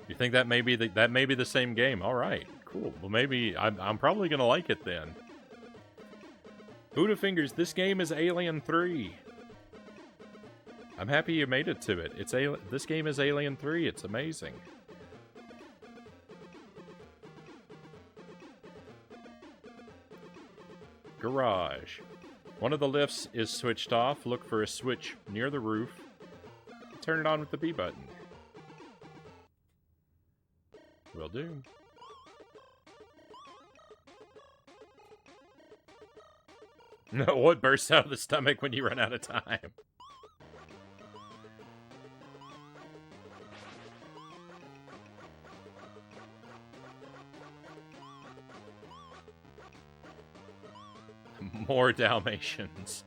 You think that may be the same game? All right, cool. Well, maybe I'm probably gonna like it then. Budafingers, this game is Alien 3. I'm happy you made it to it. This game is Alien 3. It's amazing. Garage. One of the lifts is switched off. Look for a switch near the roof. Turn it on with the B button. Will do. No, what bursts out of the stomach when you run out of time? More Dalmatians.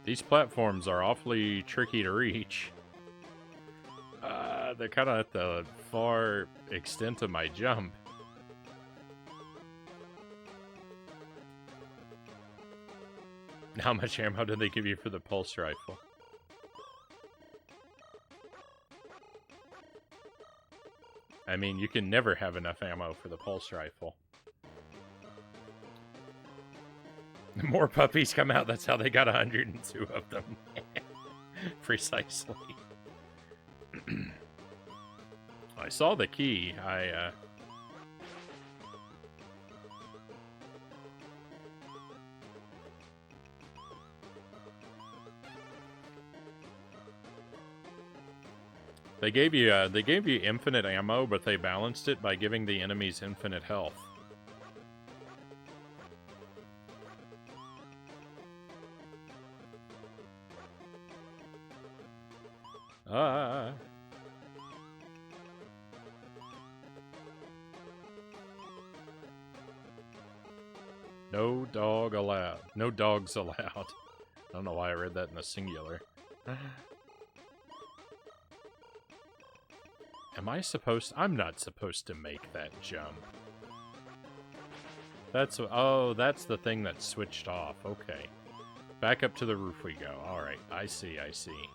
These platforms are awfully tricky to reach. They're kind of at the far extent of my jump. How much ammo did they give you for the pulse rifle? I mean, you can never have enough ammo for the pulse rifle. The more puppies come out, that's how they got 102 of them. Precisely. I saw the key. They gave you infinite ammo, but they balanced it by giving the enemies infinite health. No dog allowed. No dogs allowed. I don't know why I read that in the singular. Am I supposed... I'm not supposed to make that jump. That's... Oh, that's the thing that switched off. Okay. Back up to the roof we go. Alright, I see, I see.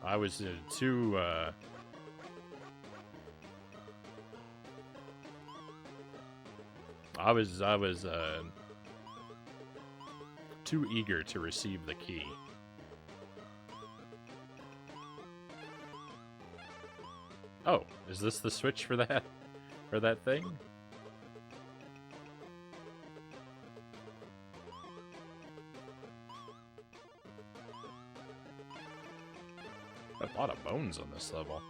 I was too... I was too eager to receive the key. Oh, is this the switch for that thing? A lot of bones on this level.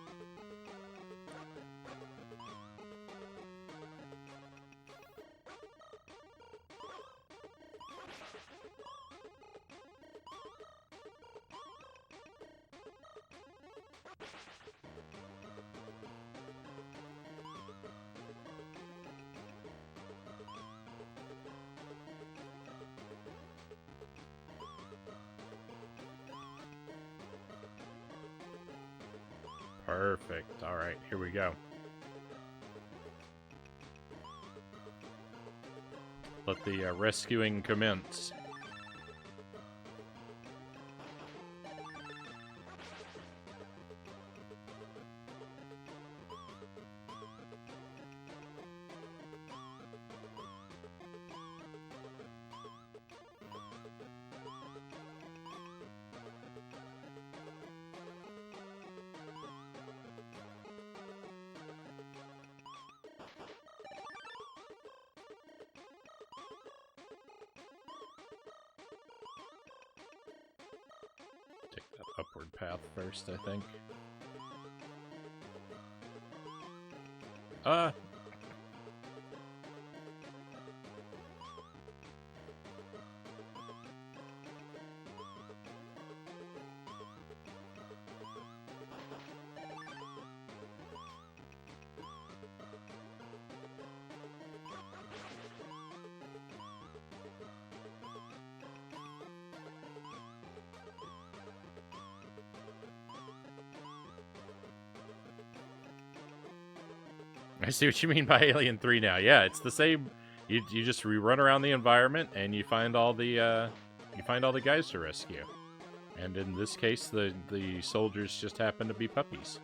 Perfect. All right, here we go. Let the rescuing commence. upward path first, I think. I see what you mean by Alien 3 now. Yeah, it's the same. You just run around the environment and you find all the guys to rescue. And in this case, the soldiers just happen to be puppies.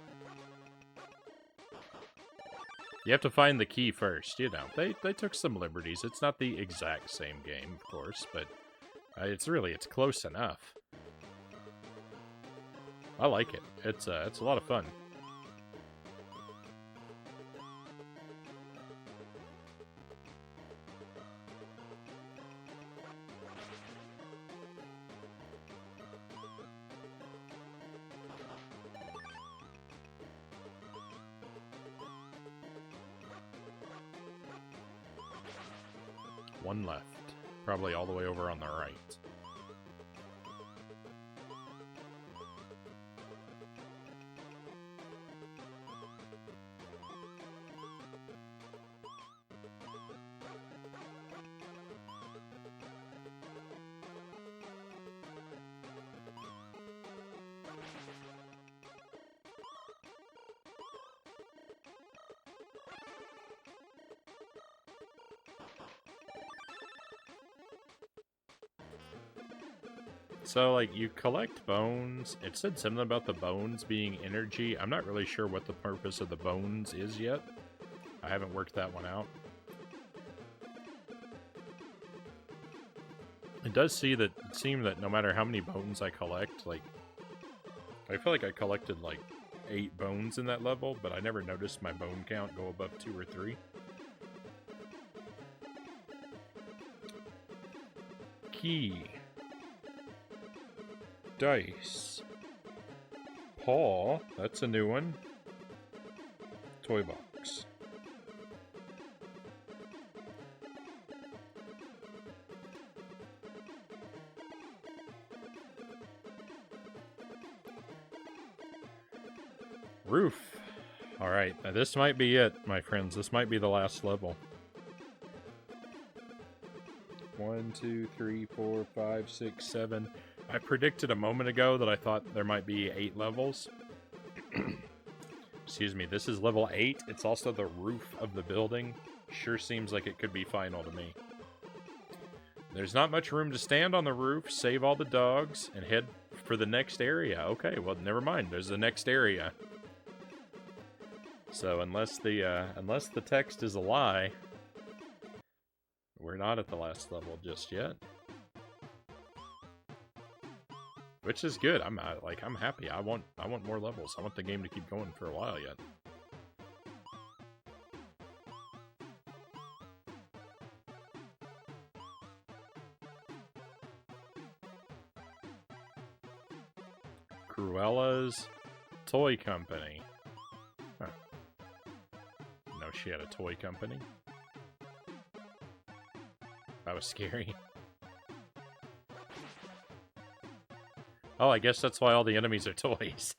You have to find the key first, you know. They took some liberties. It's not the exact same game, of course, but it's close enough. I like it. It's a lot of fun. One left. Probably all the way over on the right. So, like, you collect bones. It said something about the bones being energy. I'm not really sure what the purpose of the bones is yet. I haven't worked that one out. It does seem that no matter how many bones I collect, like, I feel like I collected, like, 8 bones in that level, but I never noticed my bone count go above 2 or 3. Key. Dice. Paw, that's a new one. Toy box. Roof. Alright, now this might be it, my friends. This might be the last level. 1, 2, 3, 4, 5, 6, 7. I predicted a moment ago that I thought there might be 8 levels. Excuse me, this is level 8. It's also the roof of the building. Sure seems like it could be final to me. There's not much room to stand on the roof, save all the dogs, and head for the next area. Okay, well, never mind. There's the next area. So unless the text is a lie, we're not at the last level just yet. Which is good. I'm happy. I want more levels. I want the game to keep going for a while yet. Cruella's Toy Company. Huh. No, she had a toy company. That was scary. Oh, I guess that's why all the enemies are toys.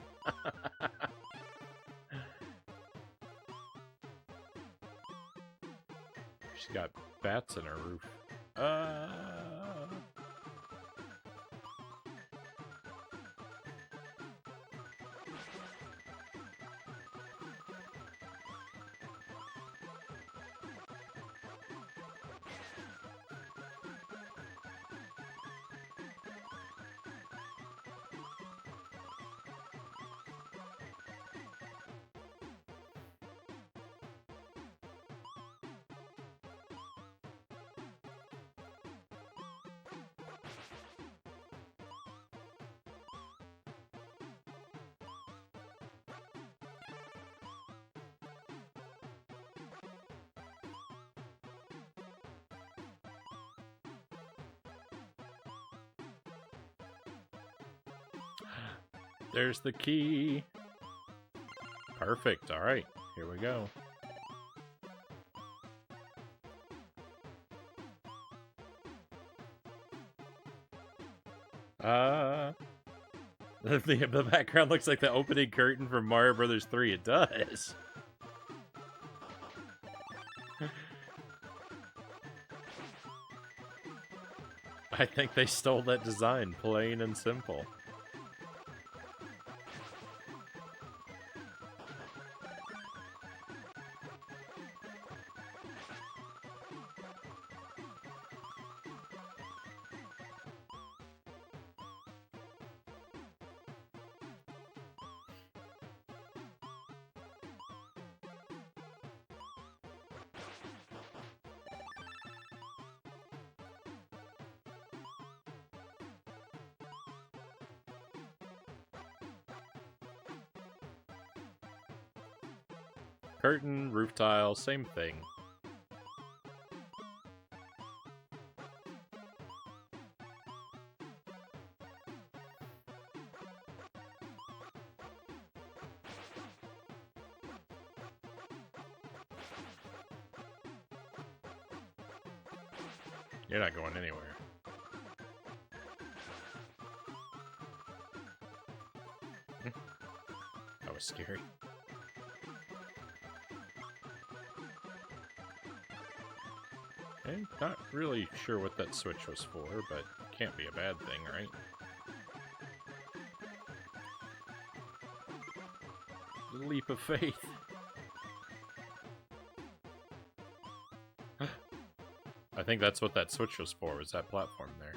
She's got bats in her roof. There's the key. Perfect. All right, here we go. The background looks like the opening curtain from Mario Brothers 3. It does. I think they stole that design, plain and simple. Curtain, roof tile, same thing. You're not going anywhere. That was scary. Okay, not really sure what that switch was for, but can't be a bad thing, right? Leap of faith. I think that's what that switch was for, was that platform there.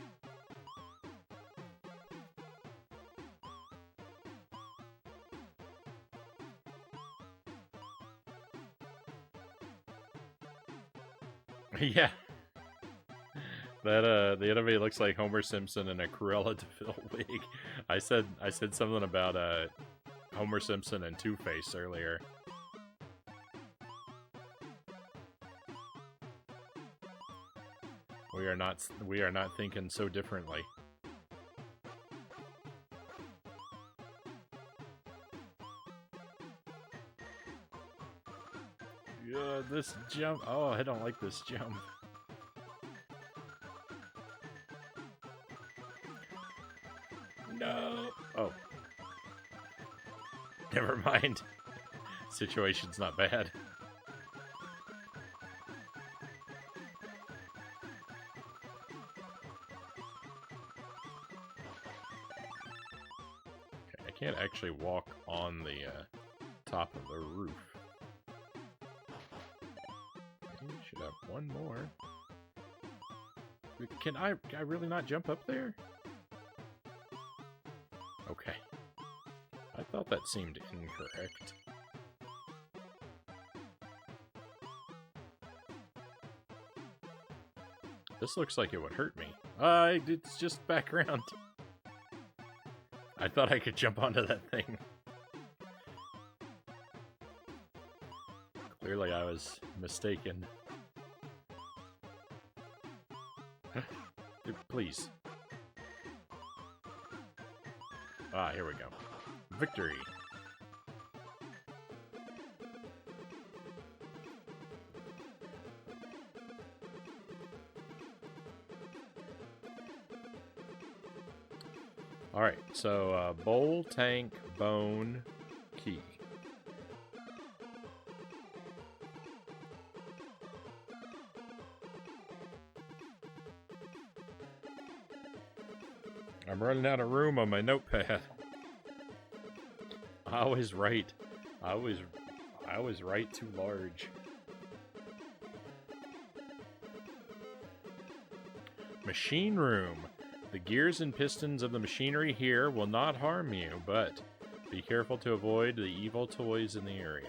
Yeah. That the enemy looks like Homer Simpson in a Cruella de Vil wig. I said something about Homer Simpson and Two-Face earlier. We are not thinking so differently. Yeah, this jump. Oh, I don't like this jump. No. Oh. Never mind. Situation's not bad. Okay, I can't actually walk on the top of the roof. Should have one more. Can I really not jump up there? Okay. I thought that seemed incorrect. This looks like it would hurt me. It's just background. I thought I could jump onto that thing. Clearly I was mistaken. Please. Ah, here we go. Victory. Alright, so bowl, tank, bone, key. I'm running out of room on my notepad. I always write too large. Machine room. The gears and pistons of the machinery here will not harm you, but be careful to avoid the evil toys in the area.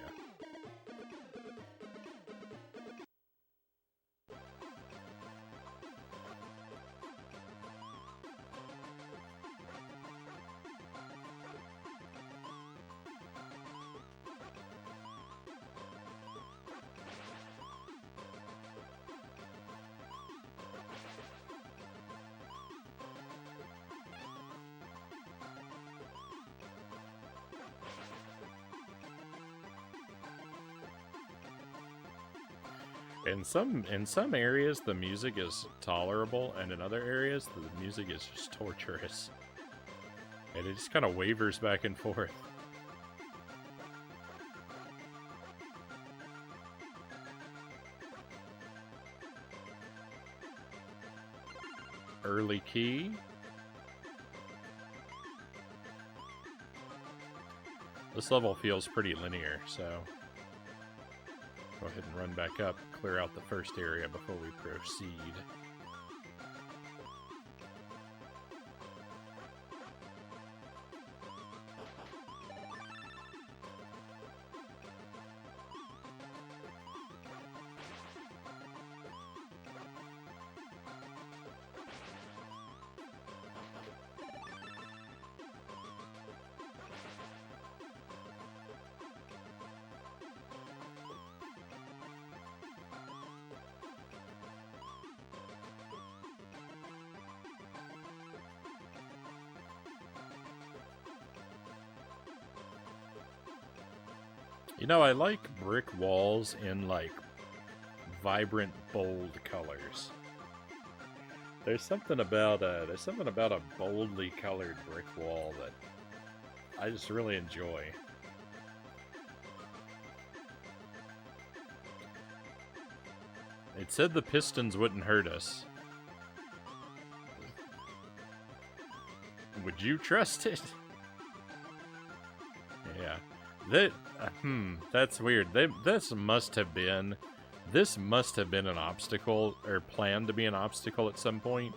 In some areas the music is tolerable, and in other areas the music is just torturous. And it just kind of wavers back and forth. Early key. This level feels pretty linear, so go ahead and run back up, clear out the first area before we proceed. You know, I like brick walls in, like, vibrant, bold colors. There's something about a boldly colored brick wall that I just really enjoy. It said the pistons wouldn't hurt us. Would you trust it? Yeah. That's weird. This must have been an obstacle, or planned to be an obstacle at some point,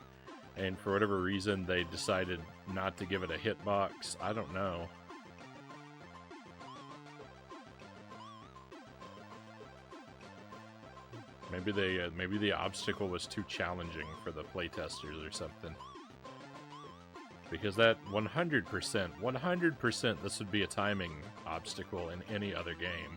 and for whatever reason they decided not to give it a hitbox. I don't know. Maybe the obstacle was too challenging for the playtesters or something. Because that 100%, this would be a timing obstacle in any other game.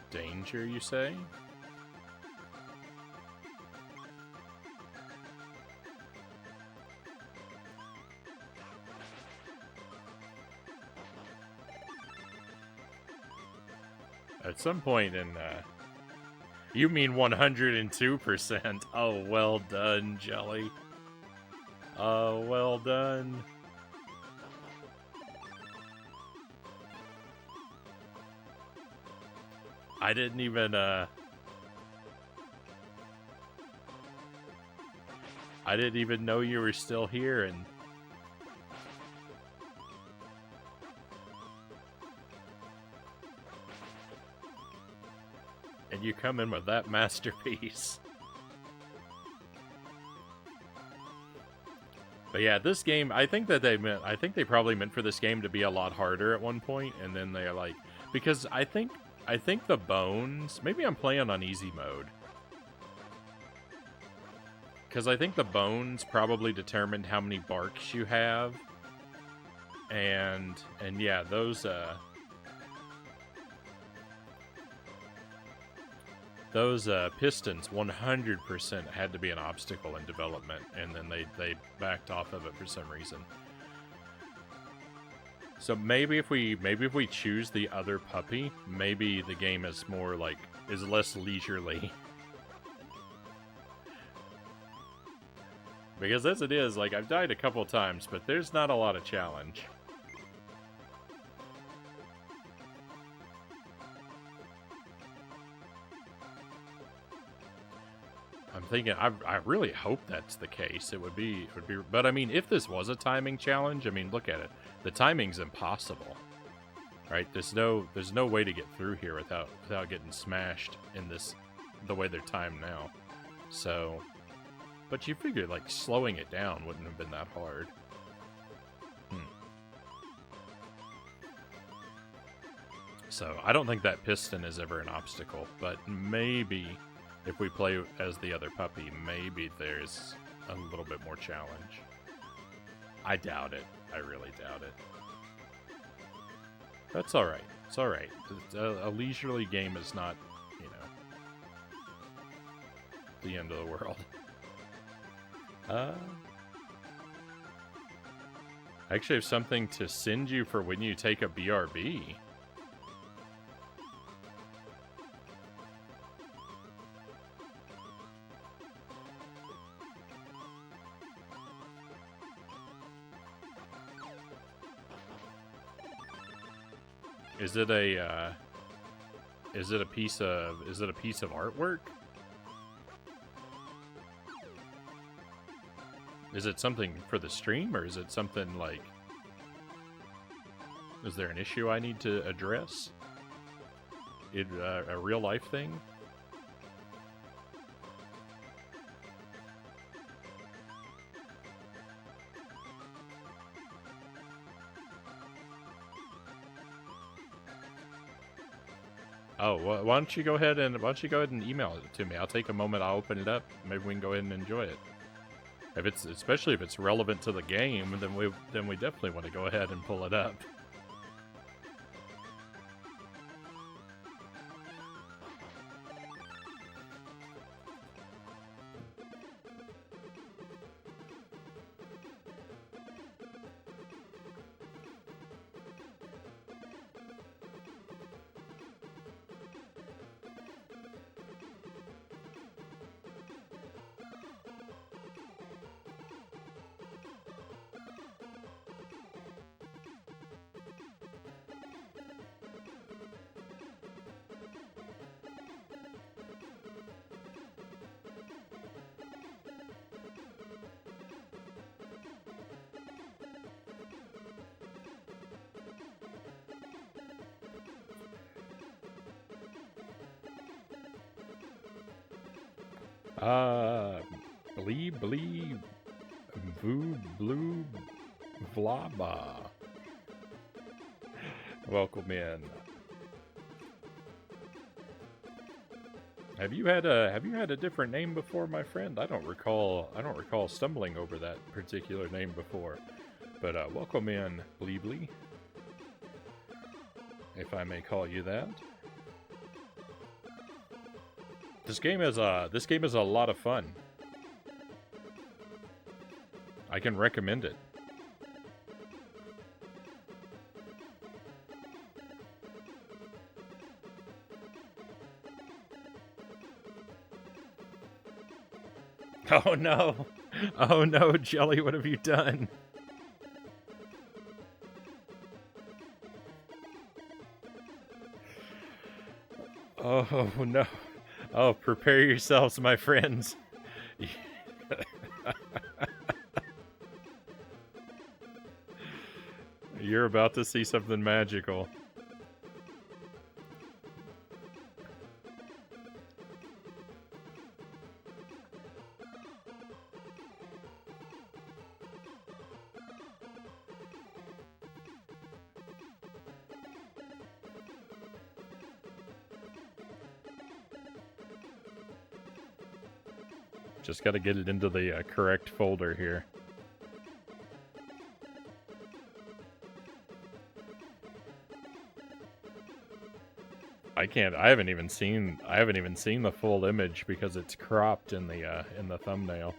Danger, you say? At some point in, you mean 102%. Oh, well done, Jelly. Oh, well done. I didn't even know you were still here, and you come in with that masterpiece. But yeah, this game, I think they probably meant for this game to be a lot harder at one point, and then they're like, because I think the bones, maybe I'm playing on easy mode, because I think the bones probably determined how many barks you have, and yeah, those pistons 100% had to be an obstacle in development, and then they backed off of it for some reason. So maybe if we choose the other puppy, maybe the game is less leisurely. Because as it is, like, I've died a couple times, but there's not a lot of challenge. I'm thinking, I really hope that's the case. It would be, but I mean, if this was a timing challenge, I mean, look at it. The timing's impossible, right? There's no way to get through here without getting smashed in the way they're timed now. So, but you figure, like, slowing it down wouldn't have been that hard. So, I don't think that piston is ever an obstacle, but maybe if we play as the other puppy, maybe there's a little bit more challenge. I doubt it. I really doubt it. That's alright. It's alright. A leisurely game is not, the end of the world. I actually have something to send you for when you take a BRB. Is it a piece of artwork? Is it something for the stream, or is it something like... Is there an issue I need to address? A real life thing? Oh, why don't you go ahead and email it to me? I'll take a moment. I'll open it up. Maybe we can go ahead and enjoy it. Especially if it's relevant to the game, then we definitely want to go ahead and pull it up. Blee, Voo, Blue, Vlaba. Welcome in. Have you had a different name before, my friend? I don't recall stumbling over that particular name before. But welcome in, Blee, if I may call you that. This game is a lot of fun. I can recommend it. Oh no! Oh no, Jelly, what have you done? Oh no. Oh, prepare yourselves, my friends. You're about to see something magical. Just got to get it into the correct folder here. I haven't even seen the full image because it's cropped in the thumbnail.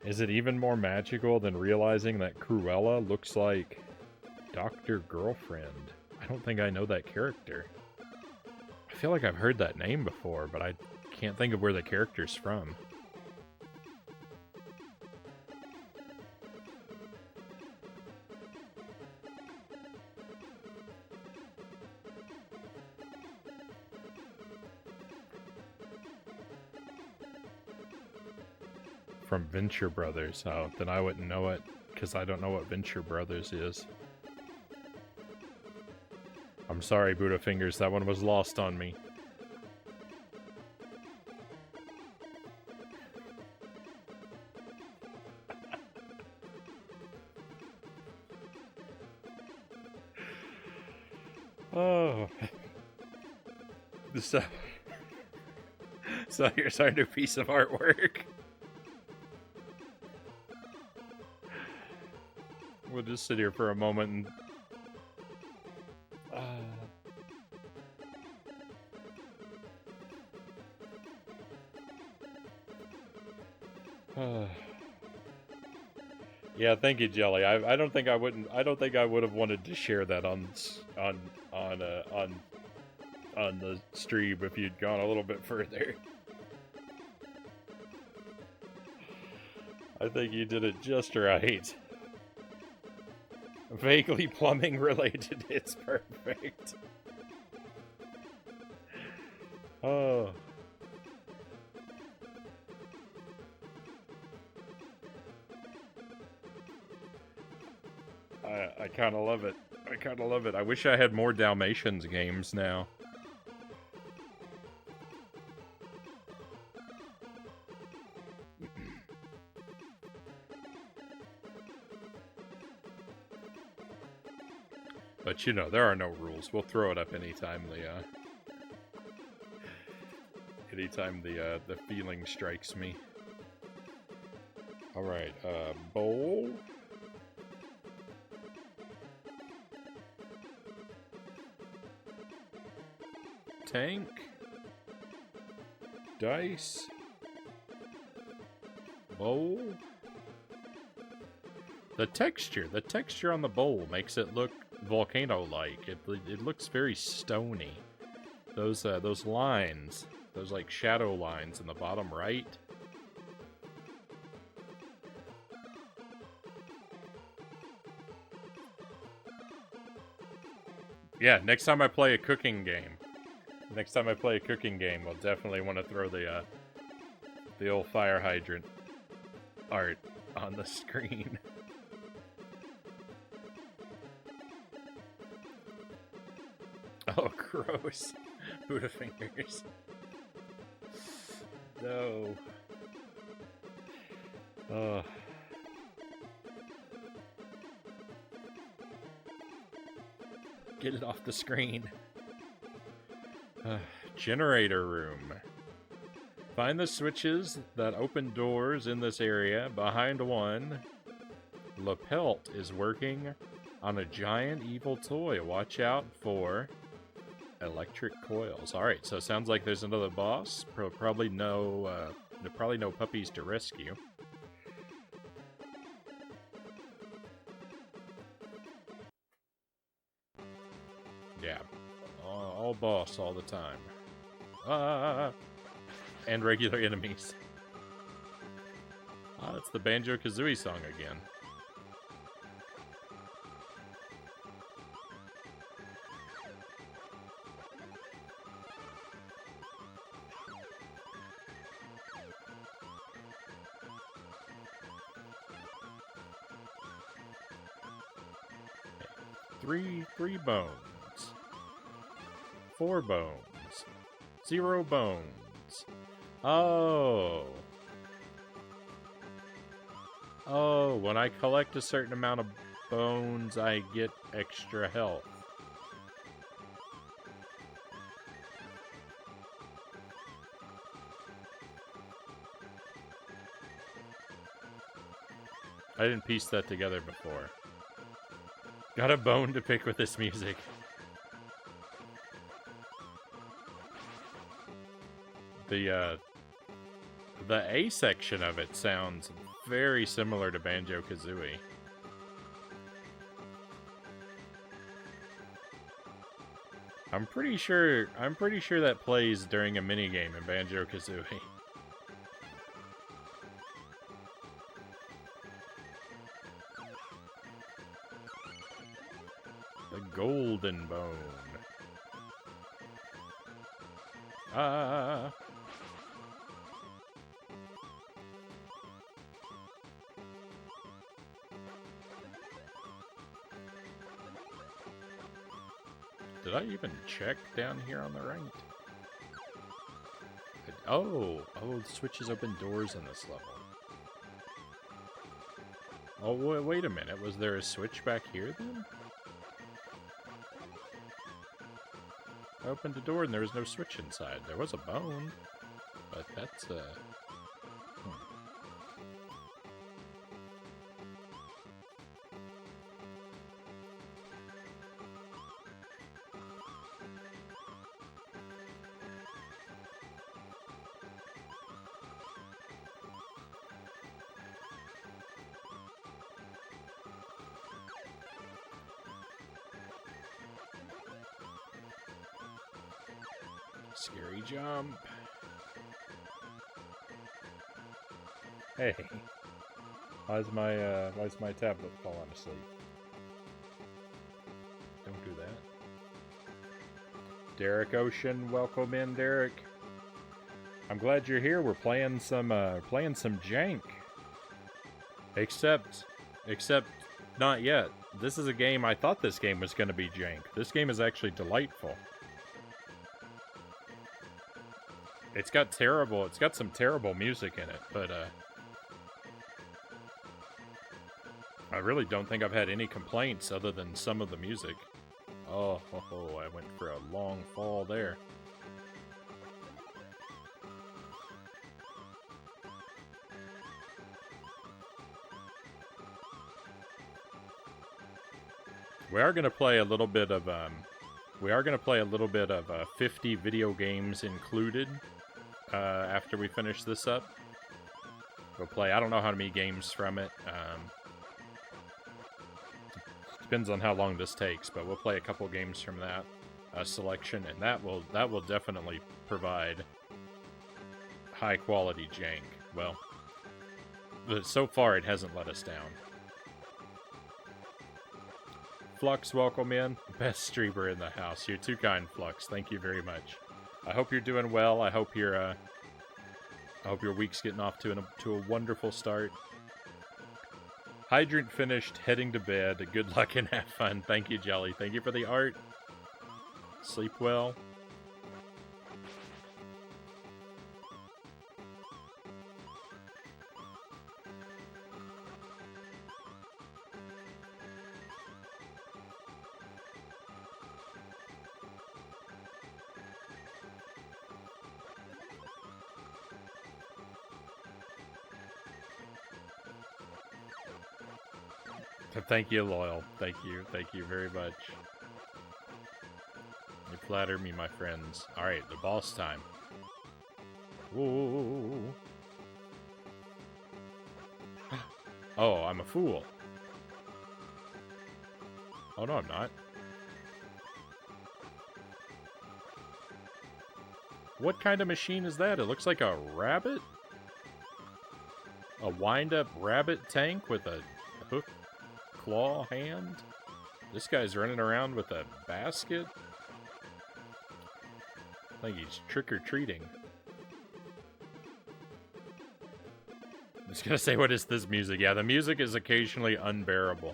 Is it even more magical than realizing that Cruella looks like Dr. Girlfriend? I don't think I know that character. I feel like I've heard that name before, but I can't think of where the character's from. From Venture Brothers. Oh, then I wouldn't know it, because I don't know what Venture Brothers is. I'm sorry, Buddha Fingers, that one was lost on me. Oh. So here's our new piece of artwork. We'll just sit here for a moment and... Yeah, thank you, Jelly. I don't think I wouldn't. I don't think I would have wanted to share that on the stream if you'd gone a little bit further. I think you did it just right. Vaguely plumbing related. It's perfect. Oh. I kind of love it. I kind of love it. I wish I had more Dalmatians games now. But you know, there are no rules. We'll throw it up anytime the feeling strikes me. All right, bowl. Tank. Dice. Bowl. The texture on the bowl makes it look volcano-like. It looks very stony. Those lines, those like shadow lines in the bottom right. Yeah, next time I play a cooking game, I'll definitely want to throw the old fire hydrant art on the screen. Oh, gross. Buddha fingers. No. Oh. Get it off the screen. Generator room. Find the switches that open doors in this area. Behind one, Lapelt is working on a giant evil toy. Watch out for electric coils. Alright, so it sounds like there's another boss. Probably no puppies to rescue. Yeah. All boss all the time. And regular enemies. It's the Banjo-Kazooie song again. Three bones. 4 bones. 0 bones. Oh. Oh, when I collect a certain amount of bones, I get extra health. I didn't piece that together before. Got a bone to pick with this music. The A section of it sounds very similar to Banjo-Kazooie. I'm pretty sure that plays during a minigame in Banjo-Kazooie. The golden bone. Did I even check down here on the right? Oh, switches open doors in this level. Oh, wait a minute. Was there a switch back here then? I opened the door and there was no switch inside. There was a bone, but that's Scary jump. Hey. Why's my tablet falling asleep? Don't do that. Derek Ocean, welcome in, Derek. I'm glad you're here. We're playing some jank. Except not yet. This is a game, I thought this game was going to be jank. This game is actually delightful. It's got some terrible music in it, but I really don't think I've had any complaints other than some of the music. Oh, I went for a long fall there. We are going to play a little bit of 50 video games included after we finish this up. We'll play, I don't know how many games from it. Depends on how long this takes, but we'll play a couple games from that selection, and that will definitely provide high quality jank. Well, but so far it hasn't let us down. Flux, welcome in. Best streamer in the house. You're too kind, Flux. Thank you very much. I hope you're doing well. I hope your week's getting off to a wonderful start. Hydrant finished, heading to bed. Good luck and have fun. Thank you, Jelly. Thank you for the art. Sleep well. Thank you, Loyal. Thank you very much. You flatter me, my friends. Alright, the boss time. Whoa. Oh, I'm a fool. Oh, no, I'm not. What kind of machine is that? It looks like a rabbit? A wind-up rabbit tank with a hook claw hand? This guy's running around with a basket? I think he's trick-or-treating. I was gonna say, what is this music? Yeah, the music is occasionally unbearable.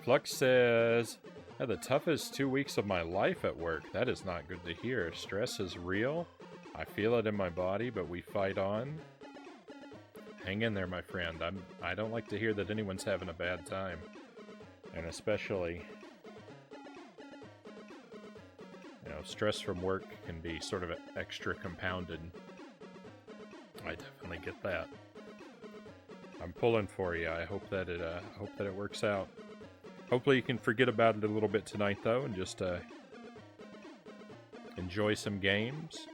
Flux says, I had the toughest 2 weeks of my life at work. That is not good to hear. Stress is real. I feel it in my body, but we fight on. Hang in there, my friend. I don't like to hear that anyone's having a bad time. And especially, you know, stress from work can be sort of extra compounded. I definitely get that. I'm pulling for you. I hope that it works out. Hopefully you can forget about it a little bit tonight, though, and just enjoy some games.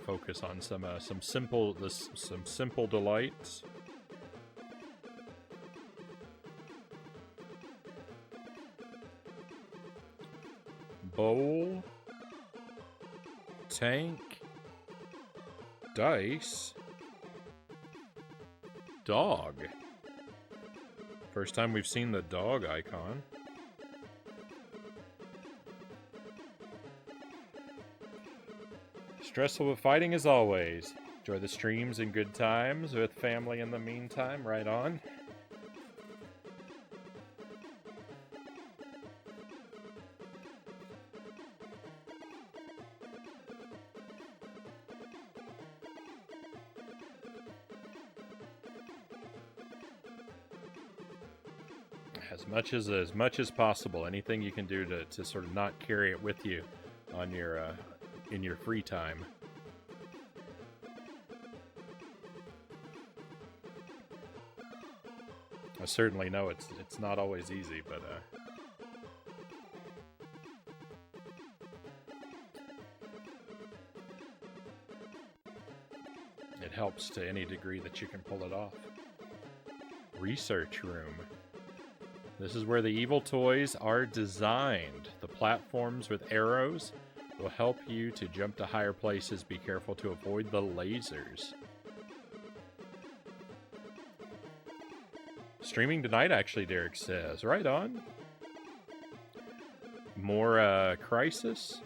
Focus on some simple delights. Bowl, tank, dice, dog. First time we've seen the dog icon. Stressful with fighting as always. Enjoy the streams and good times with family in the meantime. Right on. As much as possible. Anything you can do to sort of not carry it with you on your in your free time. I certainly know it's not always easy, but it helps to any degree that you can pull it off. Research room. This is where the evil toys are designed. The platforms with arrows will help you to jump to higher places. Be careful to avoid the lasers. Streaming tonight, actually, Derek says. Right on. More Crisis.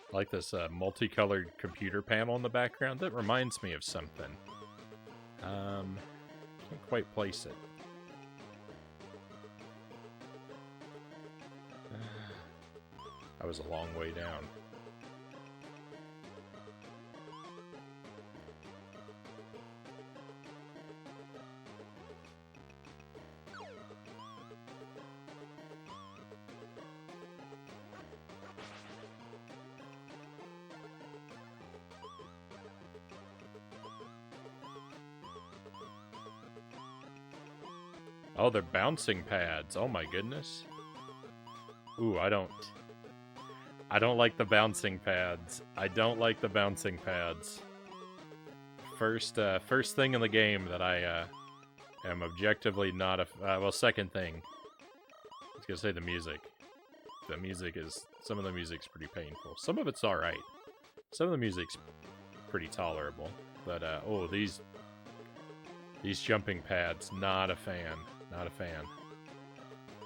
I like this multicolored computer panel in the background. That reminds me of something. Can't quite place it. That was a long way down. Oh, they're bouncing pads. Oh my goodness. Ooh, I don't like the bouncing pads. I don't like the bouncing pads. First thing in the game that I am objectively not a... well, second thing. I was gonna say the music. The music is... Some of the music's pretty painful. Some of it's alright. Some of the music's pretty tolerable. But, oh, these jumping pads, not a fan. Not a fan.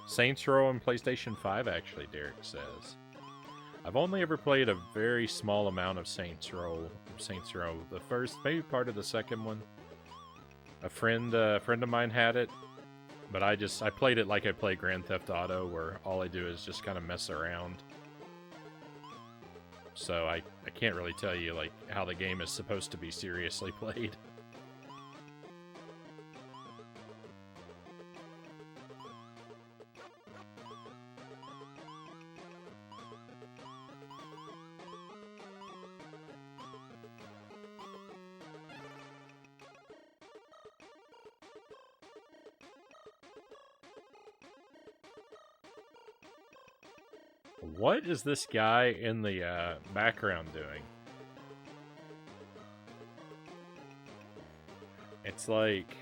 Saints Row on PlayStation 5, actually, Derek says. I've only ever played a very small amount of Saints Row. The first, maybe part of the second one. A friend of mine had it, but I played it like I play Grand Theft Auto, where all I do is just kind of mess around. So I can't really tell you like how the game is supposed to be seriously played. What is this guy in the background doing? It's like...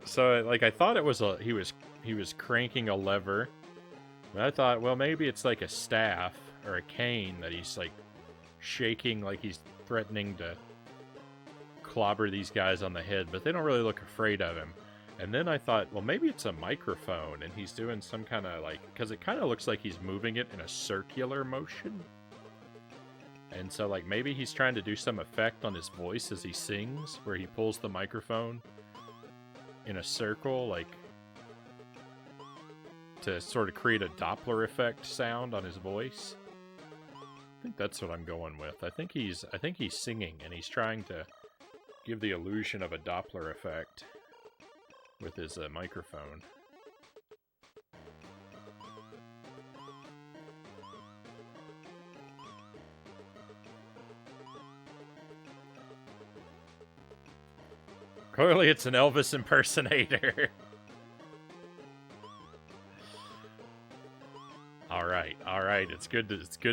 So, like, I thought it was he was cranking a lever. And I thought, well, maybe it's like a staff or a cane that he's, like, shaking like he's threatening to clobber these guys on the head. But they don't really look afraid of him. And then I thought, well, maybe it's a microphone, and he's doing some kind of, like... Because it kind of looks like he's moving it in a circular motion. And so, like, maybe he's trying to do some effect on his voice as he sings, where he pulls the microphone in a circle, like... to sort of create a Doppler effect sound on his voice. I think that's what I'm going with. I think he's singing, and he's trying to give the illusion of a Doppler effect with his microphone. Clearly it's an Elvis impersonator. All right. It's good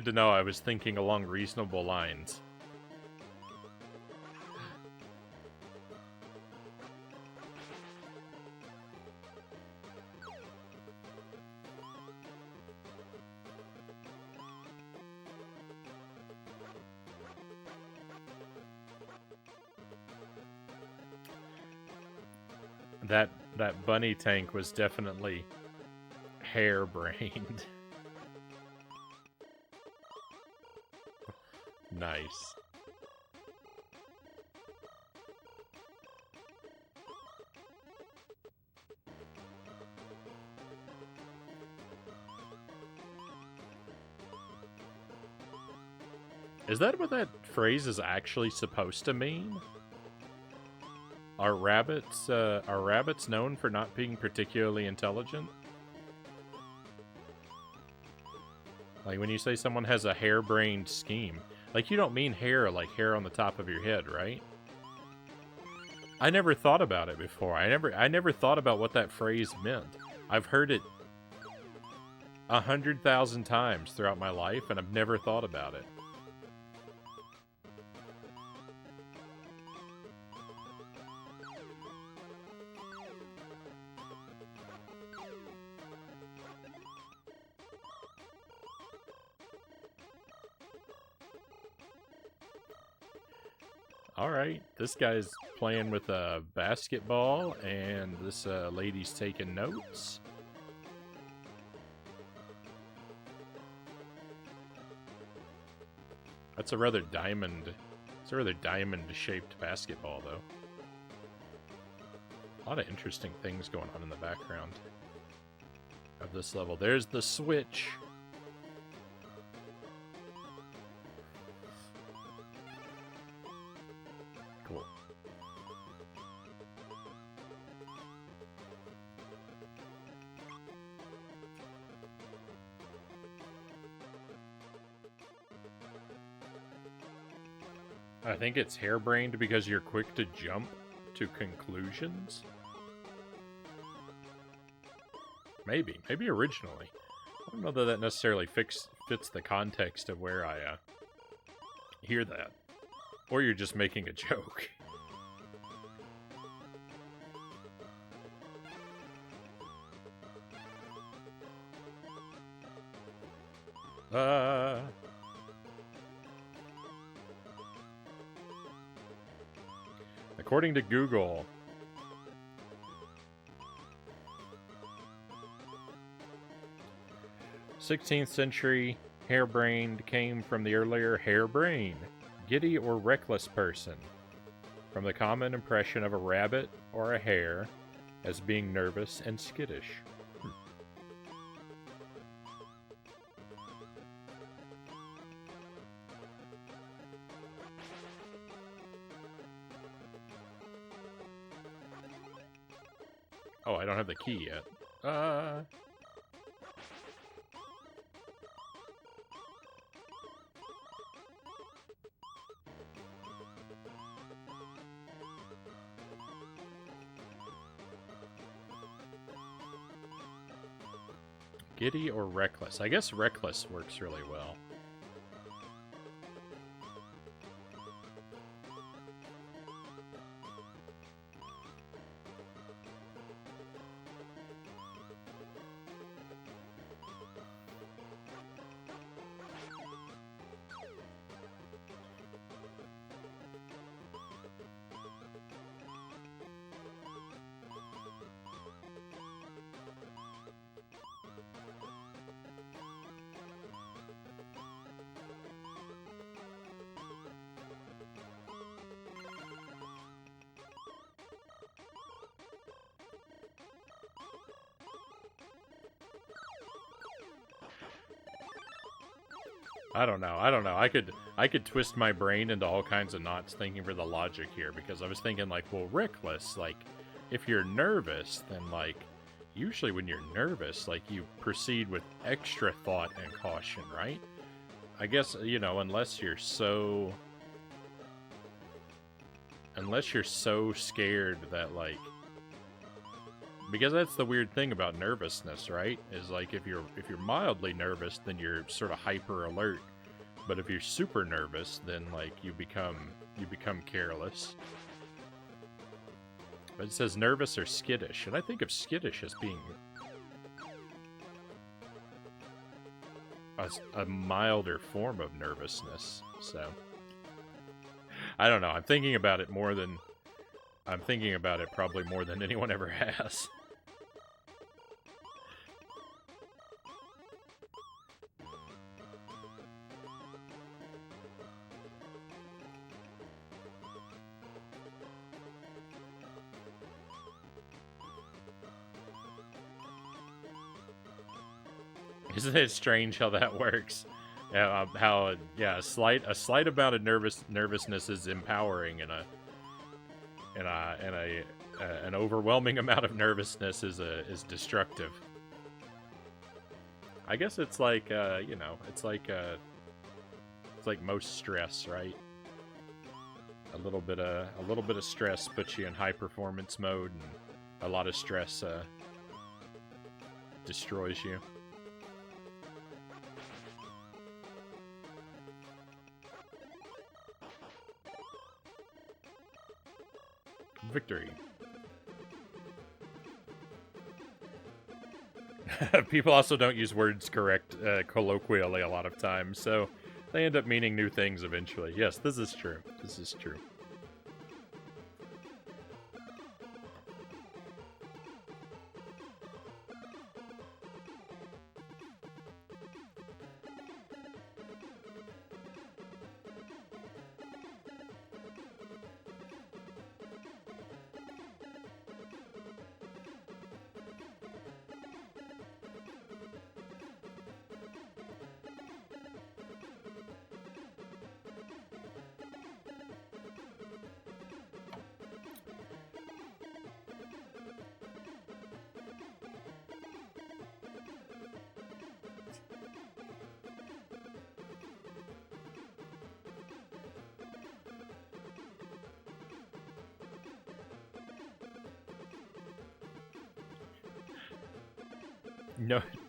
to know I was thinking along reasonable lines. That bunny tank was definitely harebrained. Nice. Is that what that phrase is actually supposed to mean? Are rabbits known for not being particularly intelligent? Like when you say someone has a harebrained scheme, like you don't mean hair like hair on the top of your head, right? I never thought about it before. I never thought about what that phrase meant. I've heard it 100,000 times throughout my life, and I've never thought about it. Alright, this guy's playing with a basketball, and this lady's taking notes. That's a rather diamond-shaped basketball, though. A lot of interesting things going on in the background of this level. There's the switch. Cool. I think it's harebrained because you're quick to jump to conclusions. Maybe originally. I don't know that that necessarily fits the context of where I hear that. Or you're just making a joke. According to Google, '16th century harebrained came from the earlier harebrain, giddy or reckless person, from the common impression of a rabbit or a hare as being nervous and skittish. Oh, I don't have the key yet. Giddy or reckless? I guess reckless works really well. I don't know. I could twist my brain into all kinds of knots thinking for the logic here, because I was thinking like, well, reckless, like if you're nervous, then like usually when you're nervous, like you proceed with extra thought and caution, right? I guess, you know, unless you're so scared that like, because that's the weird thing about nervousness, right? Is like if you're mildly nervous, then you're sort of hyper alert. But if you're super nervous, then like you become careless. But it says nervous or skittish, and I think of skittish as being a milder form of nervousness. So I don't know. I'm thinking about it probably more than anyone ever has. Isn't it strange how that works? How a slight amount of nervousness is empowering, and an overwhelming amount of nervousness is destructive. I guess it's like, you know, it's like most stress, right? A little bit of stress puts you in high performance mode, and a lot of stress destroys you. Victory. People also don't use words colloquially a lot of times, so they end up meaning new things eventually. Yes, this is true. This is true.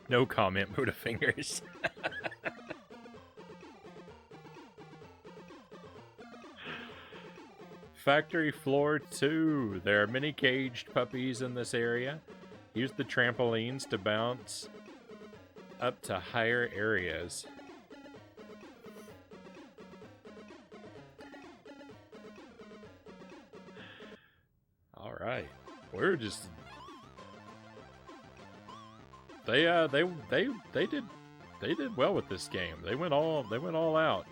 No comment, Buddha fingers. Factory floor 2. There are many caged puppies in this area. Use the trampolines to bounce up to higher areas. All right. We're just... They did well with this game. They went all out.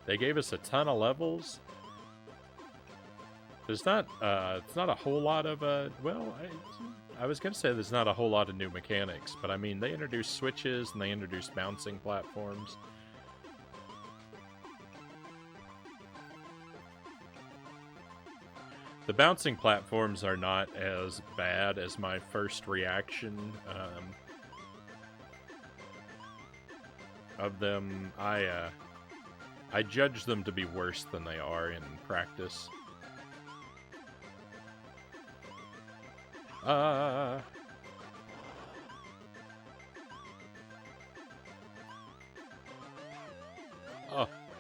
They gave us a ton of levels. There's not it's not a whole lot of well, I was gonna say there's not a whole lot of new mechanics, but I mean they introduced switches and they introduced bouncing platforms. The bouncing platforms are not as bad as my first reaction of them. I judge them to be worse than they are in practice. Oh,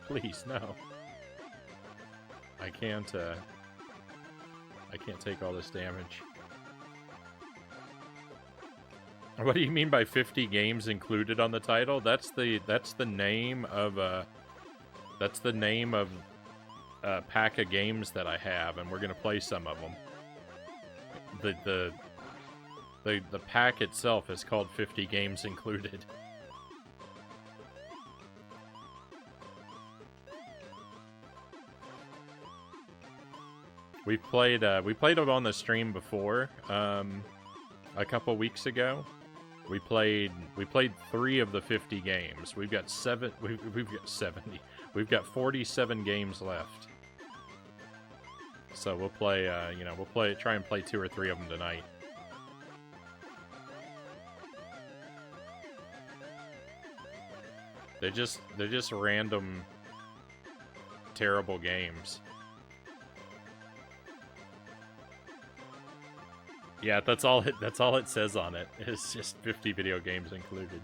please, no. I can't take all this damage. What do you mean by 50 games included on the title? That's the name of a pack of games that I have, and we're gonna play some of them. The pack itself is called 50 Games Included. We played it on the stream before, a couple weeks ago. We played 3 of the 50 games. We've got 7. We've got 70. We've got 47 games left. So we'll play. Try and play 2 or 3 of them tonight. They're just random, terrible games. Yeah, that's all it says on it. It's just 50 video games included.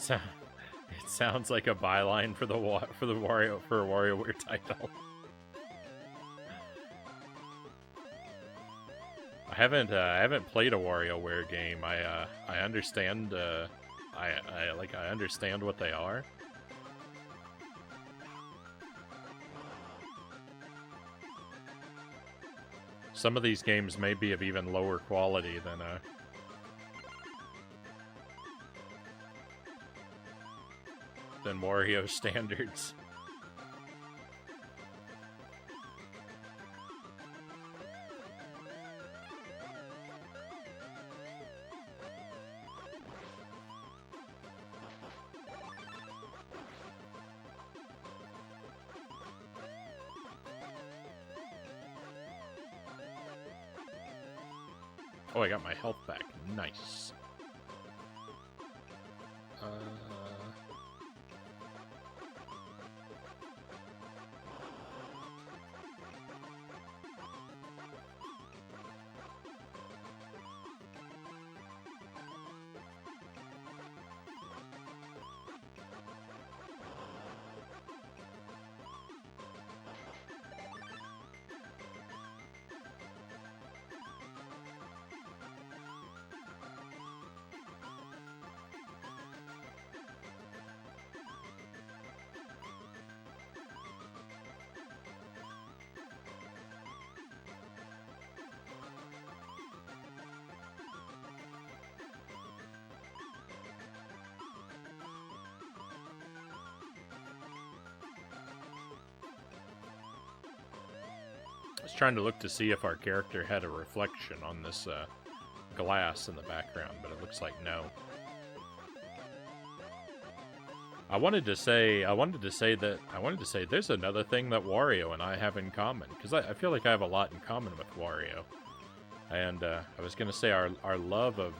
It sounds like a byline for a WarioWare title. I haven't played a WarioWare game. I understand. I understand what they are. Some of these games may be of even lower quality than than Wario standards. Oh, I got my health back. Nice. I was trying to look to see if our character had a reflection on this glass in the background, but it looks like no. I wanted to say there's another thing that Wario and I have in common, because I feel like I have a lot in common with Wario. And I was going to say our love of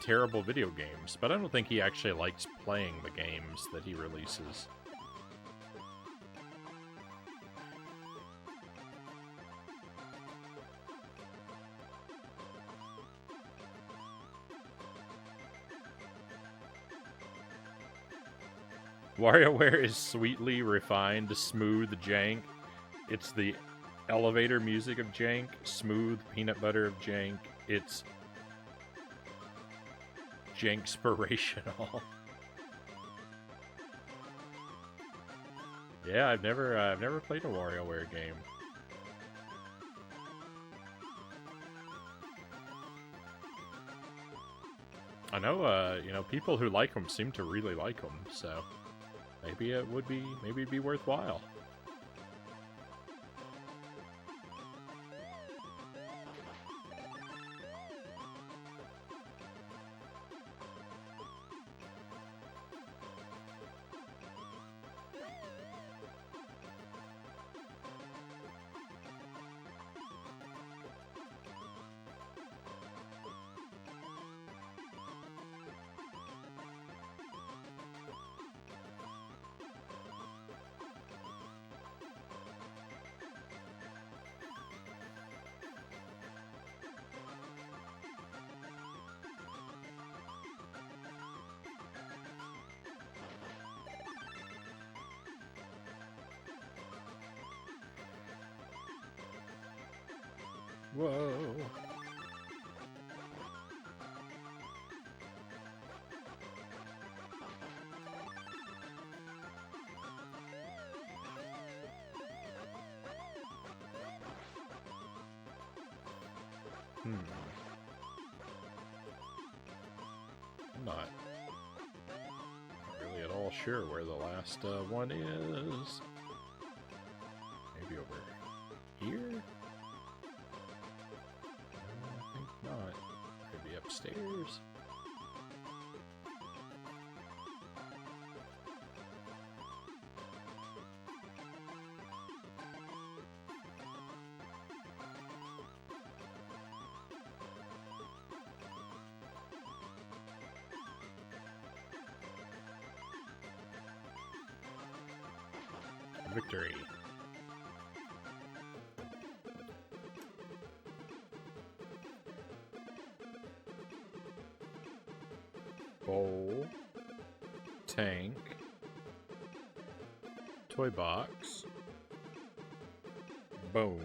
terrible video games, but I don't think he actually likes playing the games that he releases. WarioWare is sweetly refined, smooth jank. It's the elevator music of jank, smooth peanut butter of jank. It's jankspirational. Yeah, I've never played a WarioWare game. I know, you know, people who like them seem to really like them, so maybe it'd be worthwhile. Whoa. I'm not really at all sure where the last one is. Maybe over here? I think not. Maybe upstairs. Victory. Bowl. Tank. Toy box. Bone.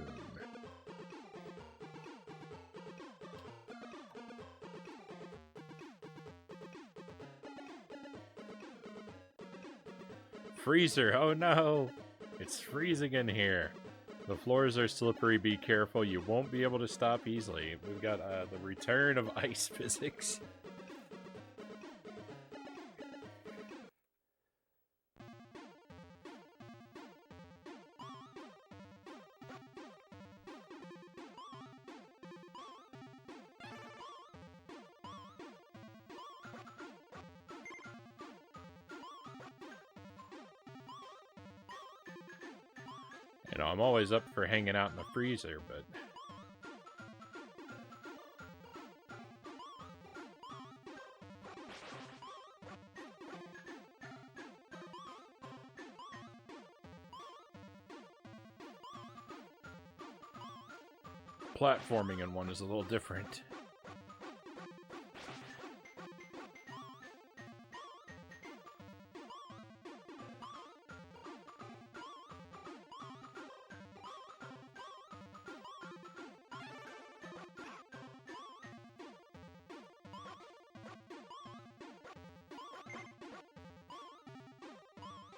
Freezer. Oh no! It's freezing in here. The floors are slippery. Be careful. You won't be able to stop easily. We've got the return of ice physics. You know, I'm always up for hanging out in the freezer, but... platforming in one is a little different.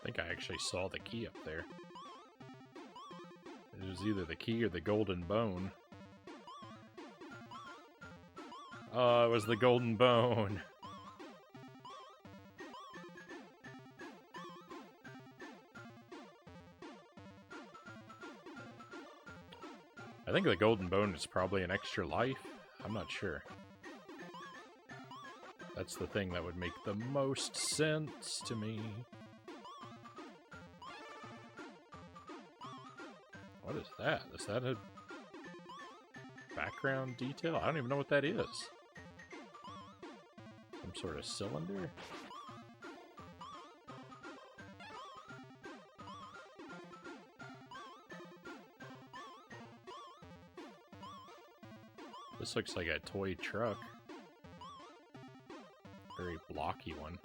I think I actually saw the key up there. It was either the key or the golden bone. Oh, it was the golden bone. I think the golden bone is probably an extra life. I'm not sure. That's the thing that would make the most sense to me. What is that? Is that a background detail? I don't even know what that is. Some sort of cylinder? This looks like a toy truck. Very blocky one.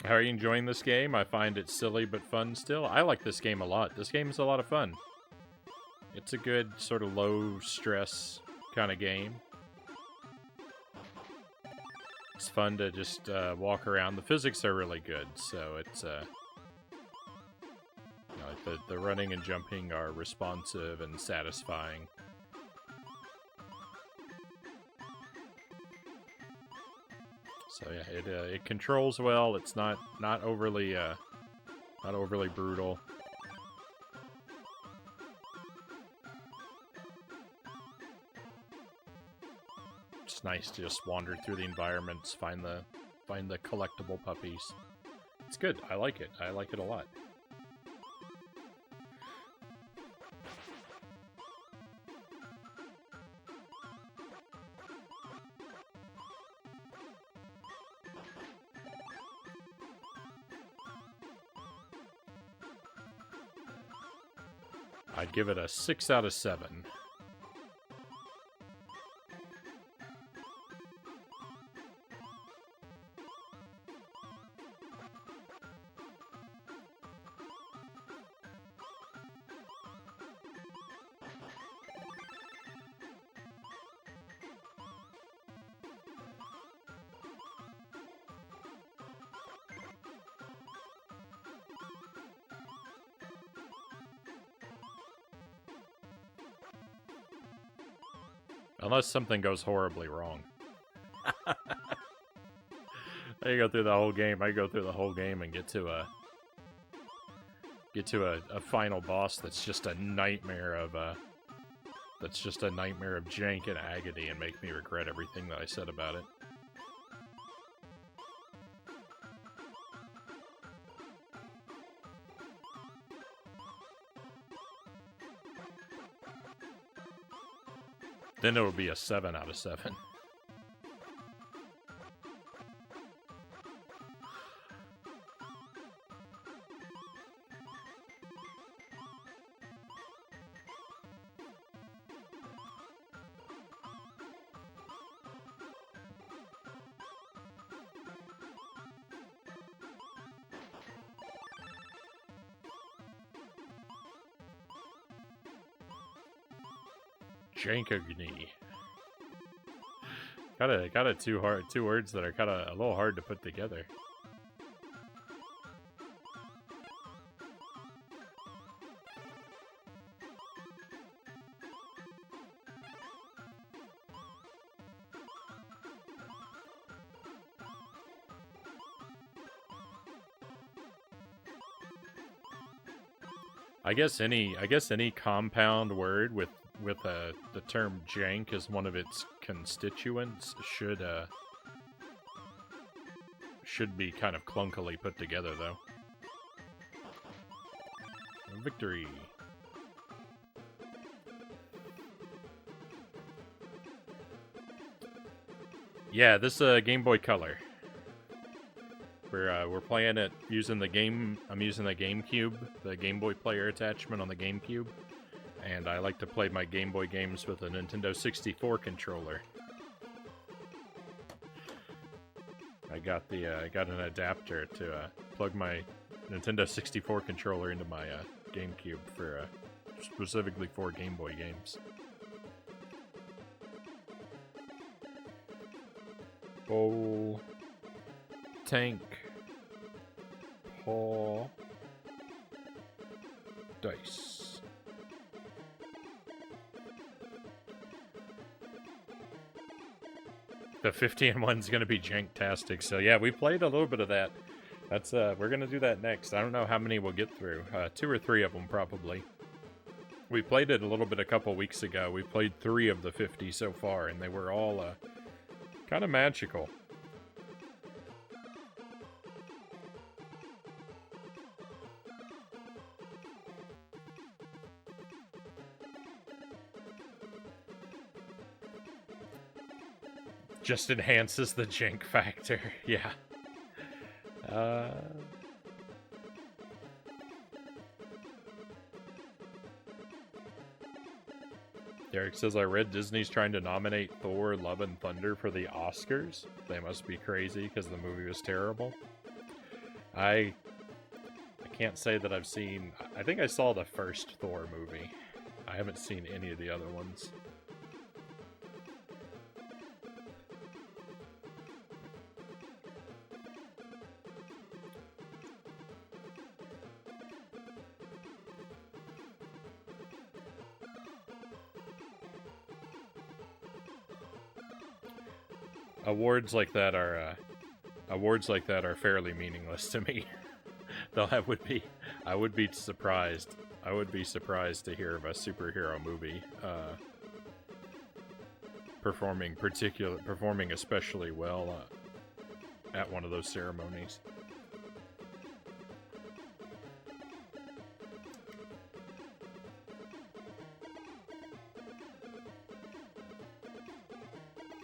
How are you enjoying this game? I find it silly but fun still. I like this game a lot. This game is a lot of fun. It's a good sort of low stress kind of game. It's fun to just walk around. The physics are really good, so it's you know, like the running and jumping are responsive and satisfying. So yeah, it controls well. It's not overly brutal. It's nice to just wander through the environments, find the collectible puppies. It's good. I like it. I like it a lot. I'd give it a 6 out of 7. Unless something goes horribly wrong. I go through the whole game. I go through the whole game and get to a final boss that's just a nightmare of jank and agony and make me regret everything that I said about it. Then it would be a 7 out of 7. Jankagni. Got two words that are kind of a little hard to put together. I guess any compound word with the term jank as one of its constituents should be kind of clunkily put together, though. Victory. Yeah, this Game Boy Color. We're playing it using the game. I'm using the GameCube, the Game Boy Player attachment on the GameCube, and I like to play my Game Boy games with a Nintendo 64 controller. I got an adapter to plug my Nintendo 64 controller into my GameCube for specifically for Game Boy games. Bowl, tank, paw, dice. The 15 one's gonna be janktastic, so yeah, we played a little bit of that. That's we're gonna do that next. I don't know how many we'll get through. 2 or 3 of them probably. We played it a little bit a couple weeks ago. We played 3 of the 50 so far, and they were all kind of magical. Just enhances the jank factor, yeah. Derek says, I read Disney's trying to nominate Thor, Love and Thunder for the Oscars. They must be crazy because the movie was terrible. I can't say that I've seen... I think I saw the first Thor movie. I haven't seen any of the other ones. Awards like that are fairly meaningless to me. Though I would be surprised. I would be surprised to hear of a superhero movie performing especially well at one of those ceremonies.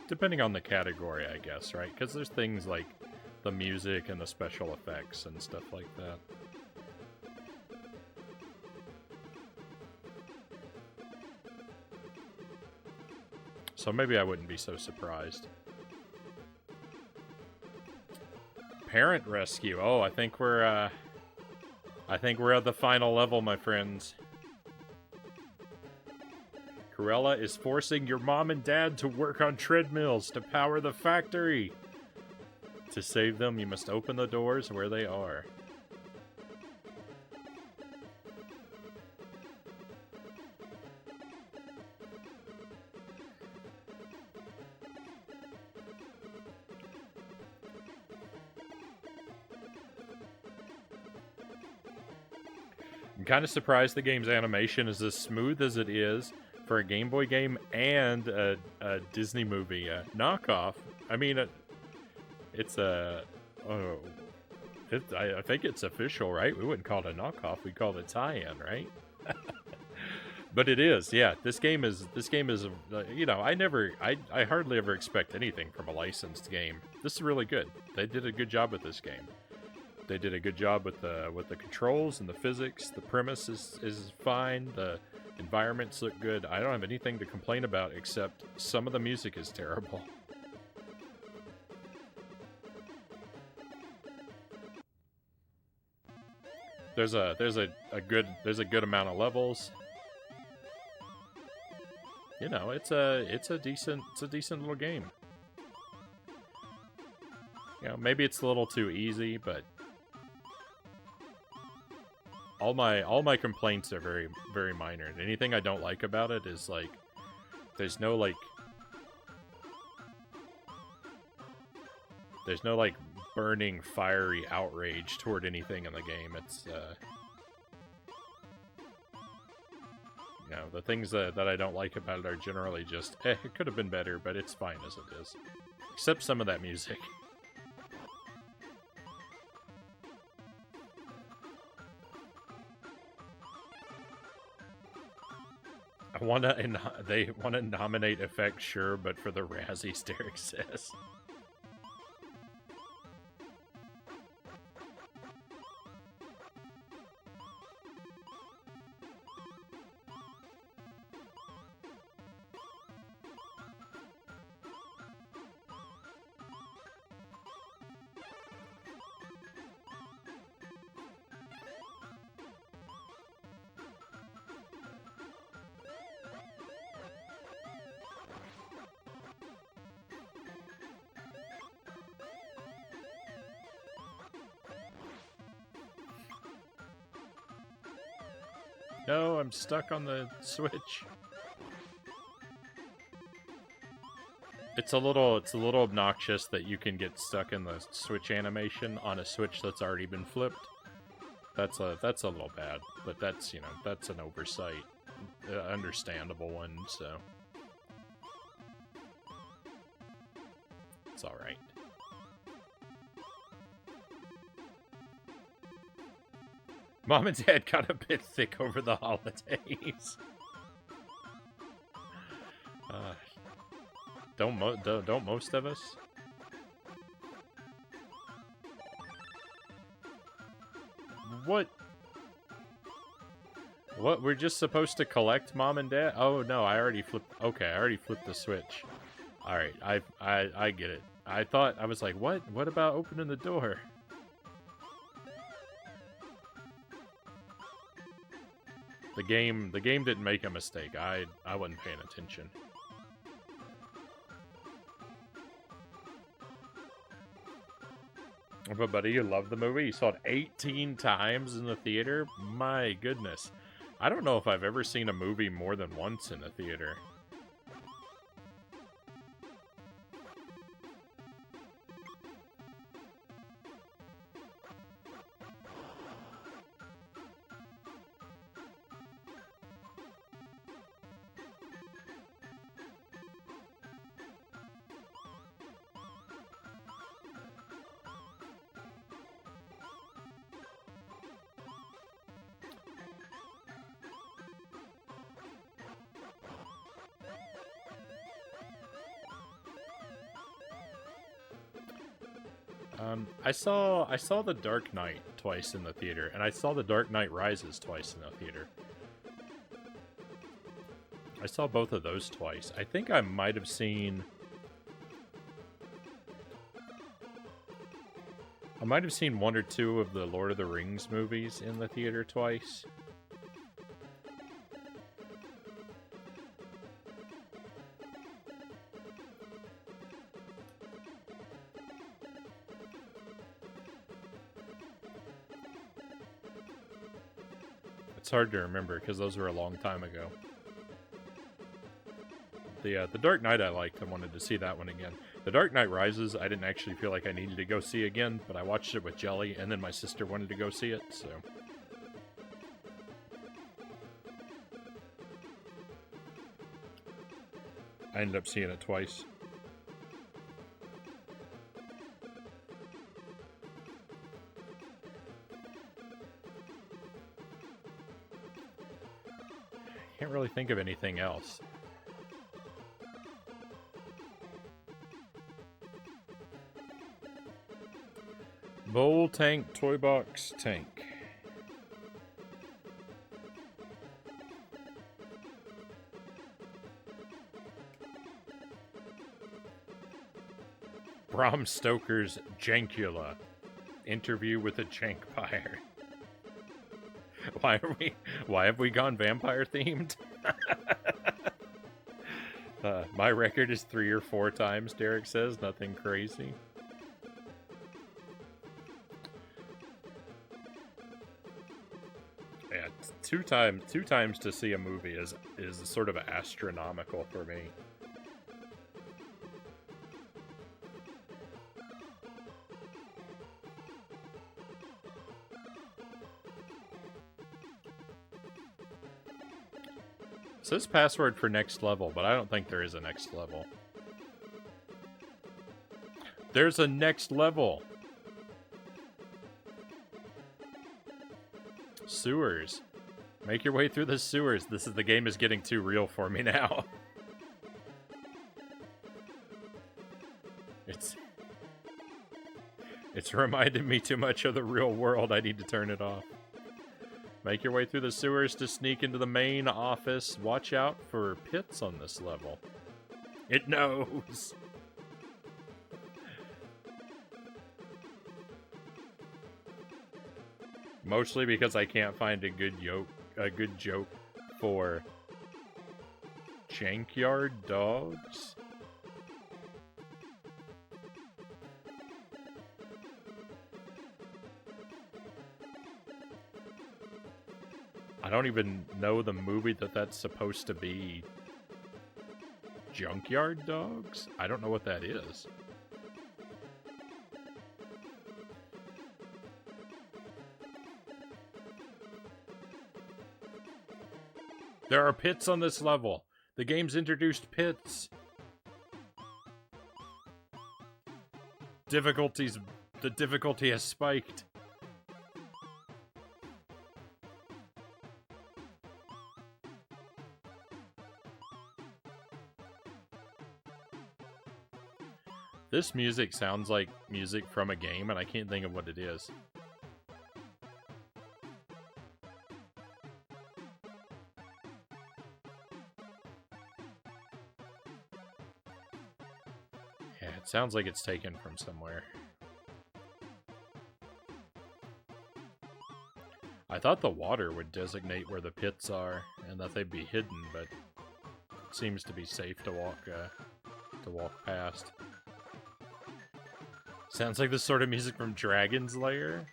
Depending on the category, I guess, right? Because there's things like the music and the special effects and stuff like that. So maybe I wouldn't be so surprised. Parent rescue. Oh, I think we're at the final level, my friends. Cruella is forcing your mom and dad to work on treadmills to power the factory. To save them, you must open the doors where they are. I'm kind of surprised the game's animation is as smooth as it is for a Game Boy game and a Disney movie knockoff. I mean, it's a... I think it's official, right? We wouldn't call it a knockoff. We'd call it a tie-in, right? But it is, yeah. This game is, you know, I hardly ever expect anything from a licensed game. This is really good. They did a good job with this game. They did a good job with the controls and the physics. The premise is fine. The environments look good. I don't have anything to complain about except some of the music is terrible. There's a good amount of levels. You know, it's a decent little game. You know, maybe it's a little too easy, but all my complaints are very, very minor. And anything I don't like about it is like there's no burning fiery outrage toward anything in the game. It's You know, the things that I don't like about it are generally just, it could have been better, but it's fine as it is. Except some of that music. They want to nominate effects, sure, but for the Razzies, Derek says. No, I'm stuck on the Switch. It's a little obnoxious that you can get stuck in the Switch animation on a Switch that's already been flipped. That's a little bad, but that's, you know, that's an oversight, understandable one, so it's all right. Mom and Dad got a bit thick over the holidays. Don't most of us? What? What? We're just supposed to collect Mom and Dad? Oh no, I already flipped. Okay, I already flipped the Switch. All right, I get it. I was like, what? What about opening the door? The game didn't make a mistake. I wasn't paying attention. But buddy, you loved the movie. You saw it 18 times in the theater? My goodness. I don't know if I've ever seen a movie more than once in the theater. I saw The Dark Knight twice in the theater, and I saw The Dark Knight Rises twice in the theater. I saw both of those twice. I think I might have seen... one or two of the Lord of the Rings movies in the theater twice. It's hard to remember because those were a long time ago. The Dark Knight I liked. I wanted to see that one again. The Dark Knight Rises, I didn't actually feel like I needed to go see again, but I watched it with Jelly, and then my sister wanted to go see it, so... I ended up seeing it twice. Can't really think of anything else. Bowl Tank Toy Box Tank. Bram Stoker's Jankula. Interview with a Jankpire. Why have we gone vampire themed? My record is 3 or 4 times, Derek says. Nothing crazy. Yeah, two times to see a movie is sort of astronomical for me. It says password for next level, but I don't think there is a next level. There's a next level! Sewers. Make your way through the sewers. The game is getting too real for me now. It's reminding me too much of the real world. I need to turn it off. Make your way through the sewers to sneak into the main office. Watch out for pits on this level. It knows. Mostly because I can't find a good joke for junkyard dogs. I don't even know the movie that's supposed to be. Junkyard Dogs? I don't know what that is. There are pits on this level. The game's introduced pits. The difficulty has spiked. This music sounds like music from a game, and I can't think of what it is. Yeah, it sounds like it's taken from somewhere. I thought the water would designate where the pits are, and that they'd be hidden, but it seems to be safe to walk past. Sounds like the sort of music from Dragon's Lair.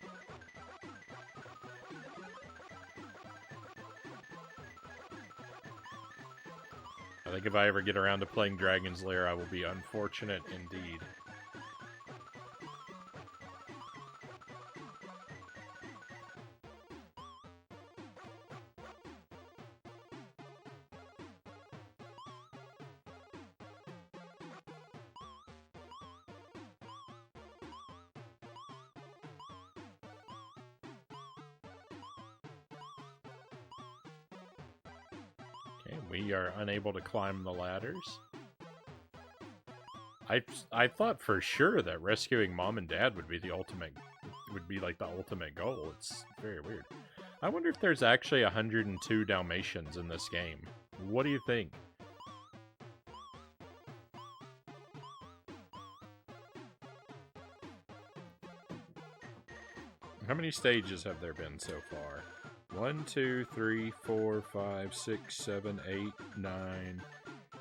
I think if I ever get around to playing Dragon's Lair, I will be unfortunate indeed. We are unable to climb the ladders. I thought for sure that rescuing Mom and Dad would be like the ultimate goal. It's very weird. I wonder if there's actually 102 Dalmatians in this game. What do you think? How many stages have there been so far? 1, 2, 3, 4, 5, 6, 7, 8, 9,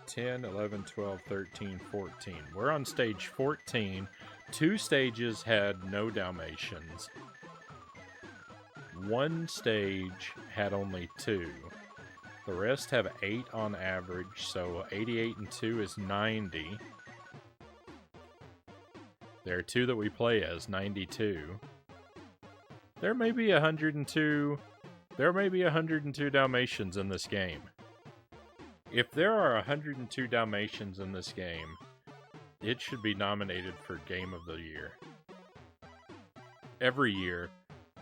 10, 11, 12, 13, 14. We're on stage 14. 2 stages had no Dalmatians. 1 stage had only 2. The rest have 8 on average, so 88 and 2 is 90. There are 2 that we play as, 92. There may be 102... There may be 102 Dalmatians in this game. If there are 102 Dalmatians in this game, it should be nominated for Game of the Year. Every year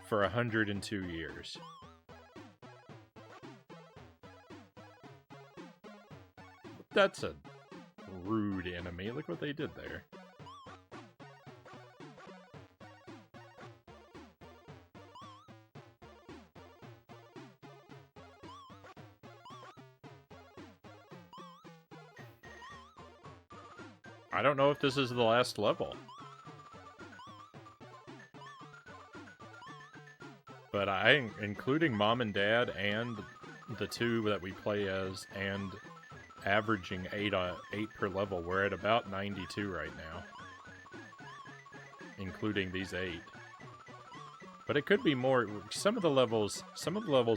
for 102 years. That's a rude enemy. Look what they did there. I don't know if this is the last level. But including Mom and Dad and the 2 that we play as, and averaging 8 per level, we're at about 92 right now. Including these 8. But it could be more. Some of the levels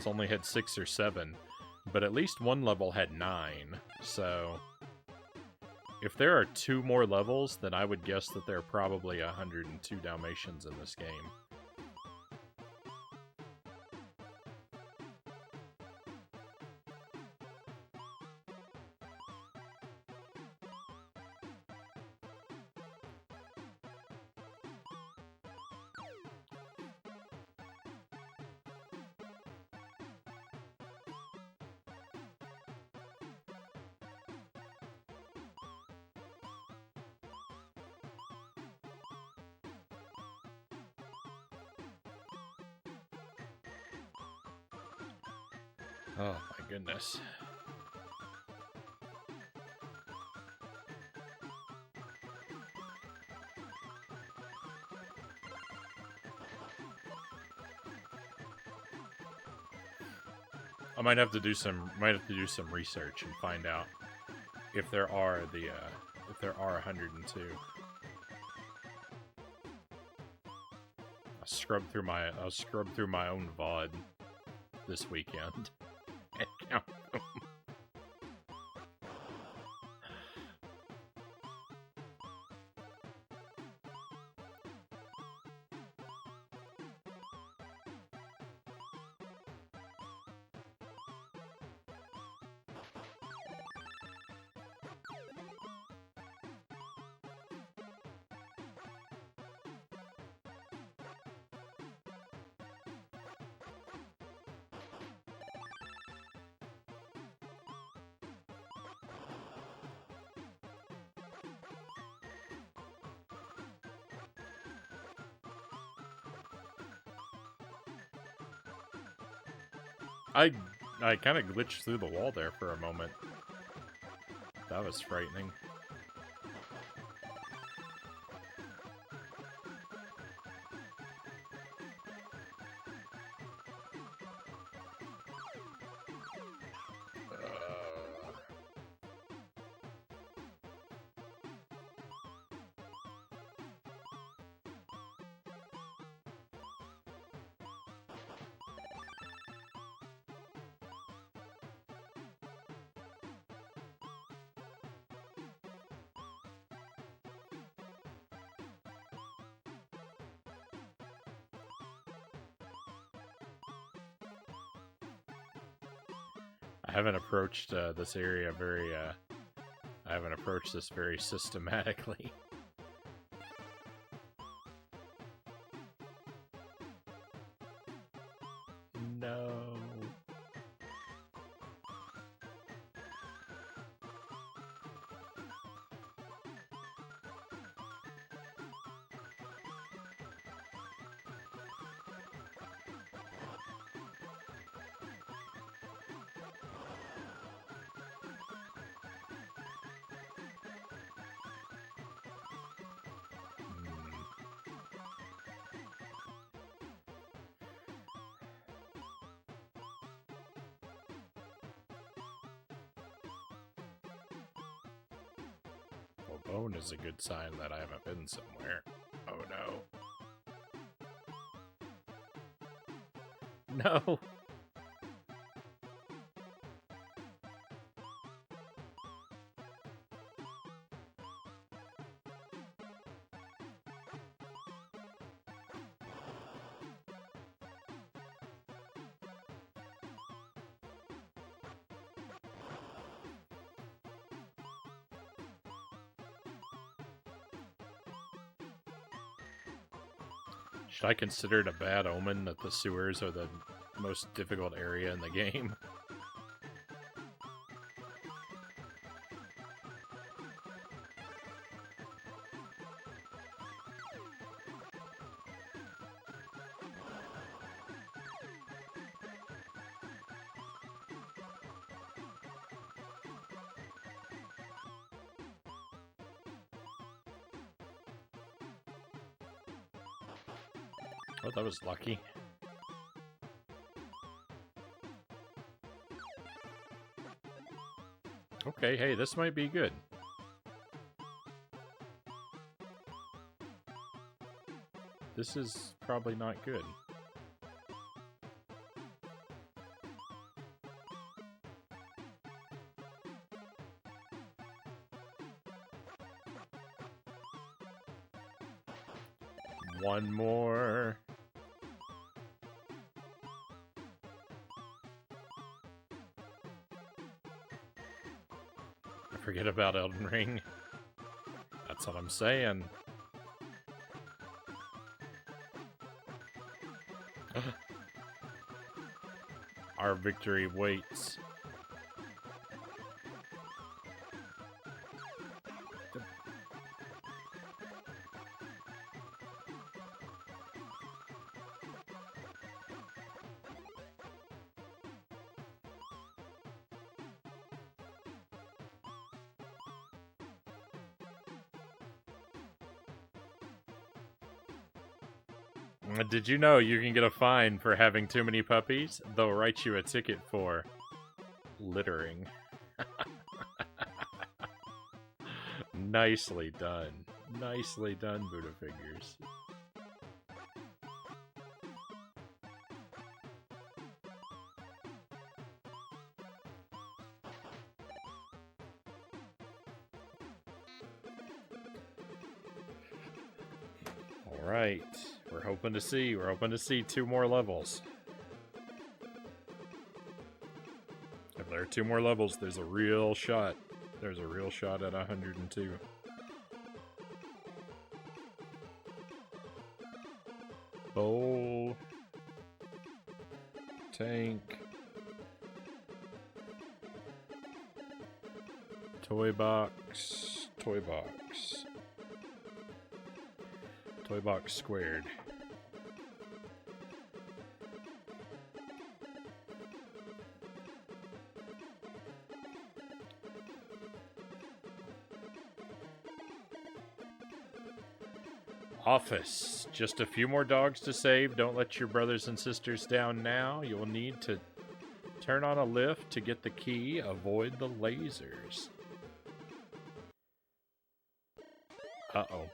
only had 6 or 7, but at least one level had 9, so... If there are 2 more levels, then I would guess that there are probably 102 Dalmatians in this game. Oh my goodness. I might have to do some research and find out if there are 102. I'll scrub through my own VOD this weekend and count them. I kind of glitched through the wall there for a moment. That was frightening. I haven't approached this area very. I haven't approached this very systematically. No. Bone is a good sign that I haven't been somewhere. Oh no. No! Should I consider it a bad omen that the sewers are the most difficult area in the game? Oh, that was lucky. Okay, hey, this might be good. This is probably not good. One more. Forget about Elden Ring. That's what I'm saying. Our victory waits. Did you know you can get a fine for having too many puppies? They'll write you a ticket for littering. Nicely done. Nicely done, Buddha Figures. Alright. We're hoping to see 2 more levels. If there are 2 more levels, there's a real shot. There's a real shot at 102. Bowl. Tank. Toy box. Toy box. Toy box squared. Office. Just a few more dogs to save. Don't let your brothers and sisters down now. You will need to turn on a lift to get the key. Avoid the lasers. Uh-oh.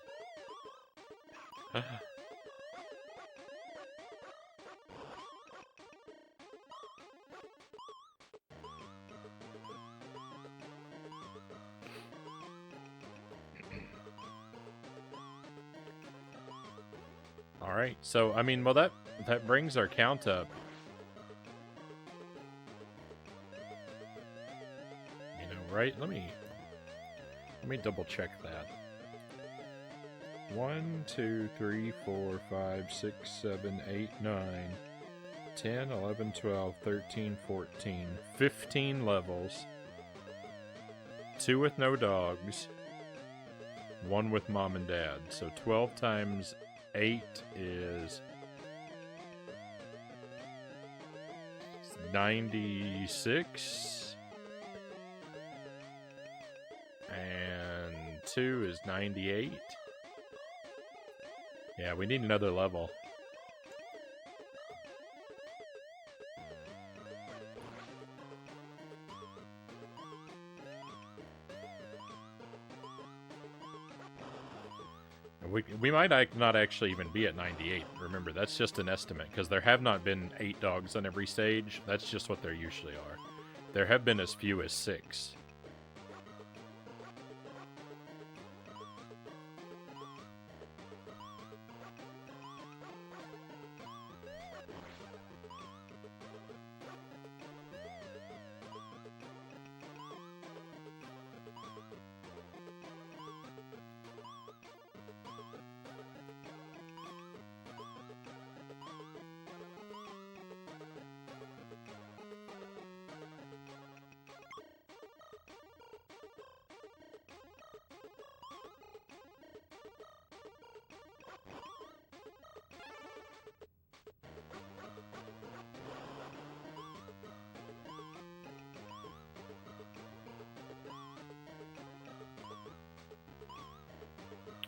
Alright, so, I mean, well, that brings our count up. You know, right? Let me double check that. 1, 2, 3, 4, 5, 6, 7, 8, 9, 10, 11, 12, 13, 14, 15 levels. 2 with no dogs. 1 with mom and dad. So 12 times 8 is 96. And 2 is 98. Yeah, we need another level. We might not actually even be at 98. Remember, that's just an estimate, because there have not been 8 dogs on every stage. That's just what there usually are. There have been as few as 6.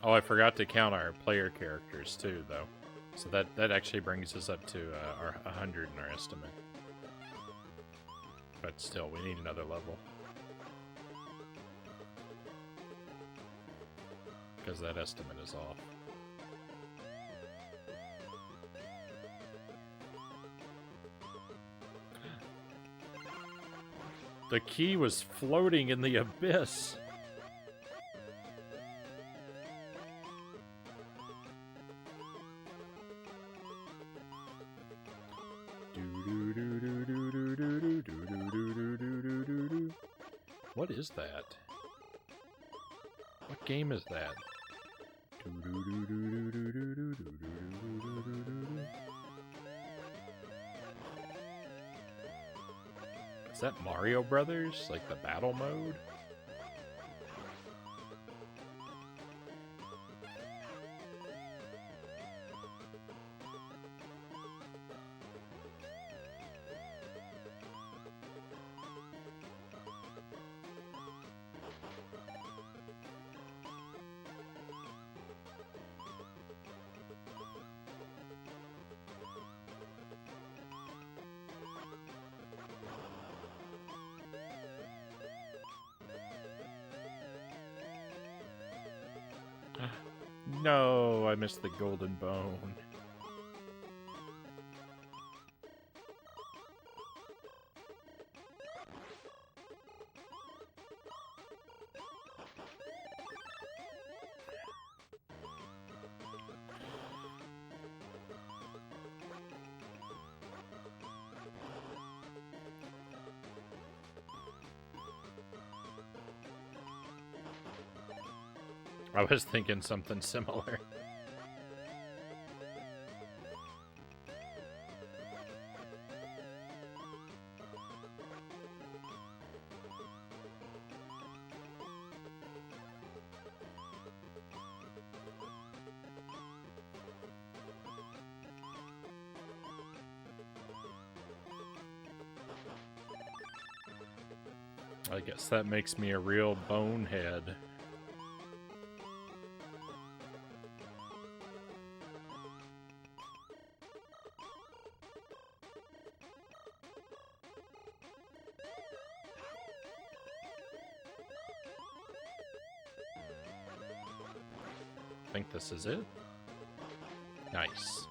Oh, I forgot to count our player characters too, though. So that actually brings us up to our 100 in our estimate. But still, we need another level. Because that estimate is off. The key was floating in the abyss. What is that? What game is that? Is that Mario Brothers? Like the battle mode? No, I missed the golden bone. I was thinking something similar. I guess that makes me a real bonehead. I think this is it. Nice.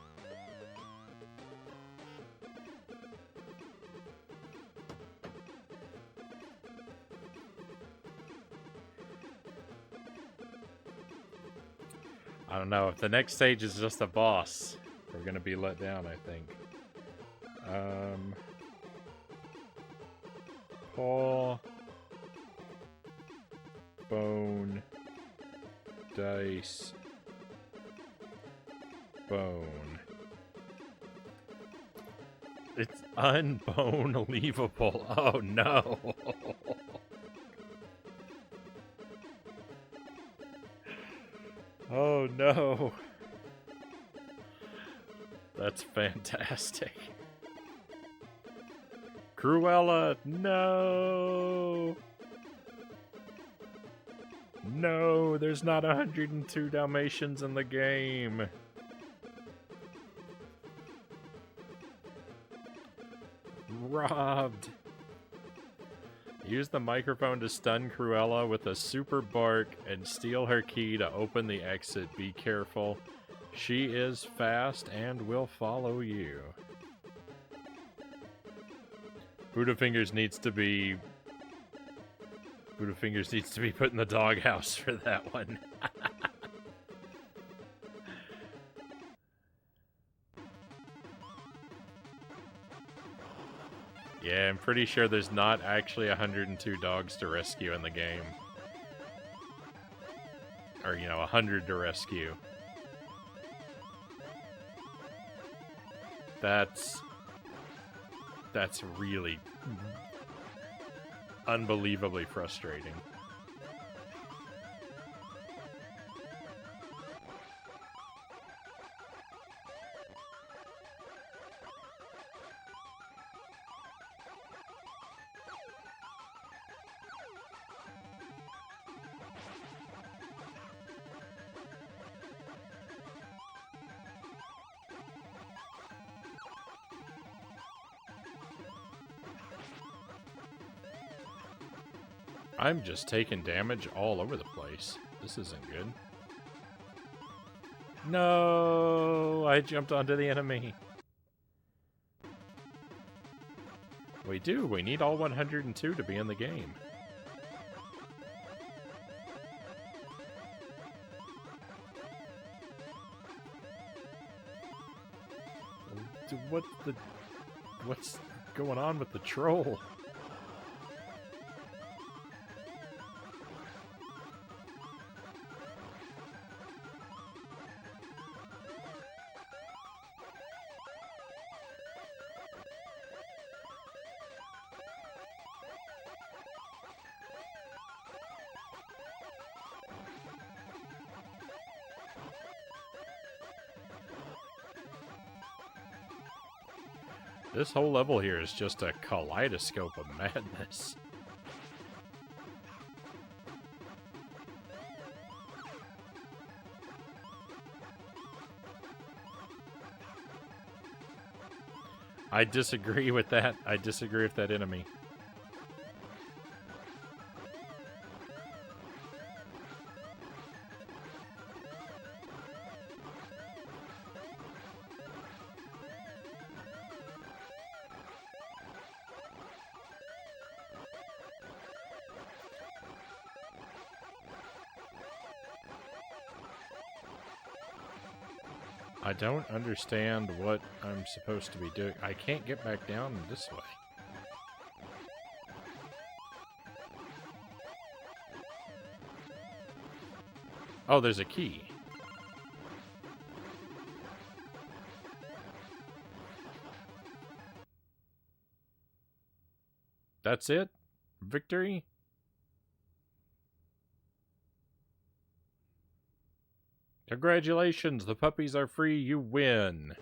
I don't know, if the next stage is just a boss, we're gonna be let down, I think. Paw, bone, dice, bone. It's unbone-leavable. Oh no. Oh no. That's fantastic. Cruella, no. No, there's not 102 Dalmatians in the game. Robbed. Use the microphone to stun Cruella with a super bark and steal her key to open the exit. Be careful. She is fast and will follow you. Budafingers needs to be put in the doghouse for that one. Yeah, I'm pretty sure there's not actually 102 dogs to rescue in the game. Or, 100 to rescue. That's really unbelievably frustrating. I'm just taking damage all over the place. This isn't good. No, I jumped onto the enemy. We do. We need all 102 to be in the game. What's going on with the troll? This whole level here is just a kaleidoscope of madness. I disagree with that. I disagree with that enemy. I don't understand what I'm supposed to be doing. I can't get back down this way. Oh, there's a key. That's it? Victory? Congratulations, the puppies are free, you win.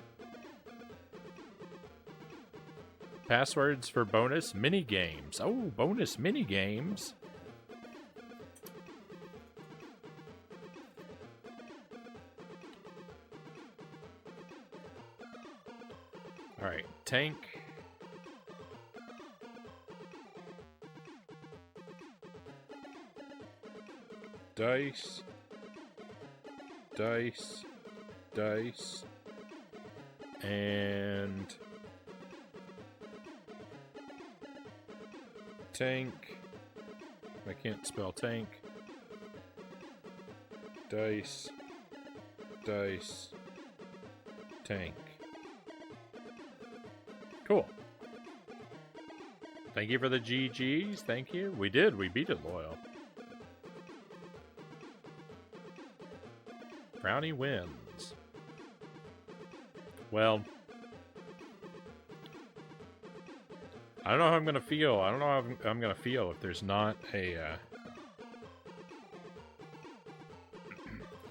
Passwords for bonus mini-games. Oh, bonus mini-games. Alright, tank. Dice. Dice. Dice. And... tank. I can't spell tank. Dice. Dice. Tank. Cool. Thank you for the GGs. Thank you. We did. We beat it, Loyal. Frownie wins. Well, I don't know how I'm gonna feel. I don't know how I'm gonna feel if there's not a.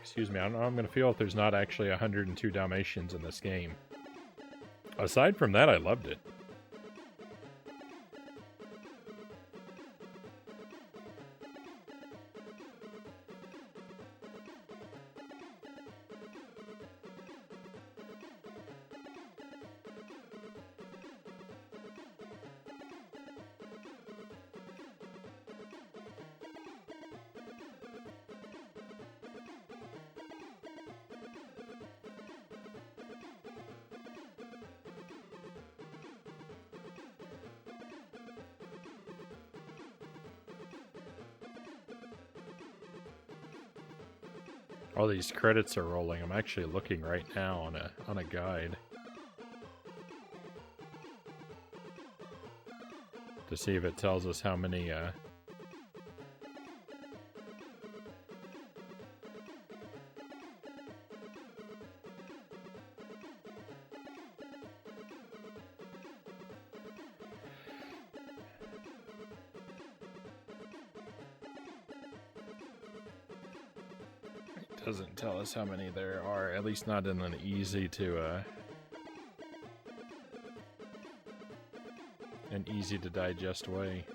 Excuse me. I don't know how I'm gonna feel if there's not actually 102 Dalmatians in this game. Aside from that, I loved it. All these credits are rolling. I'm actually looking right now on a guide to see if it tells us how many doesn't tell us how many there are, at least not in an easy to digest way.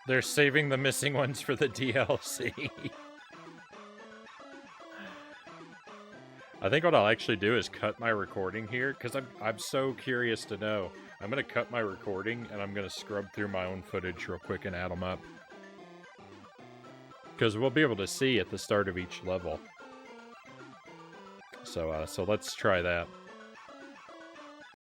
They're saving the missing ones for the DLC. I think what I'll actually do is cut my recording here, because I'm so curious to know. I'm going to cut my recording, and I'm going to scrub through my own footage real quick and add them up. Because we'll be able to see at the start of each level. So let's try that.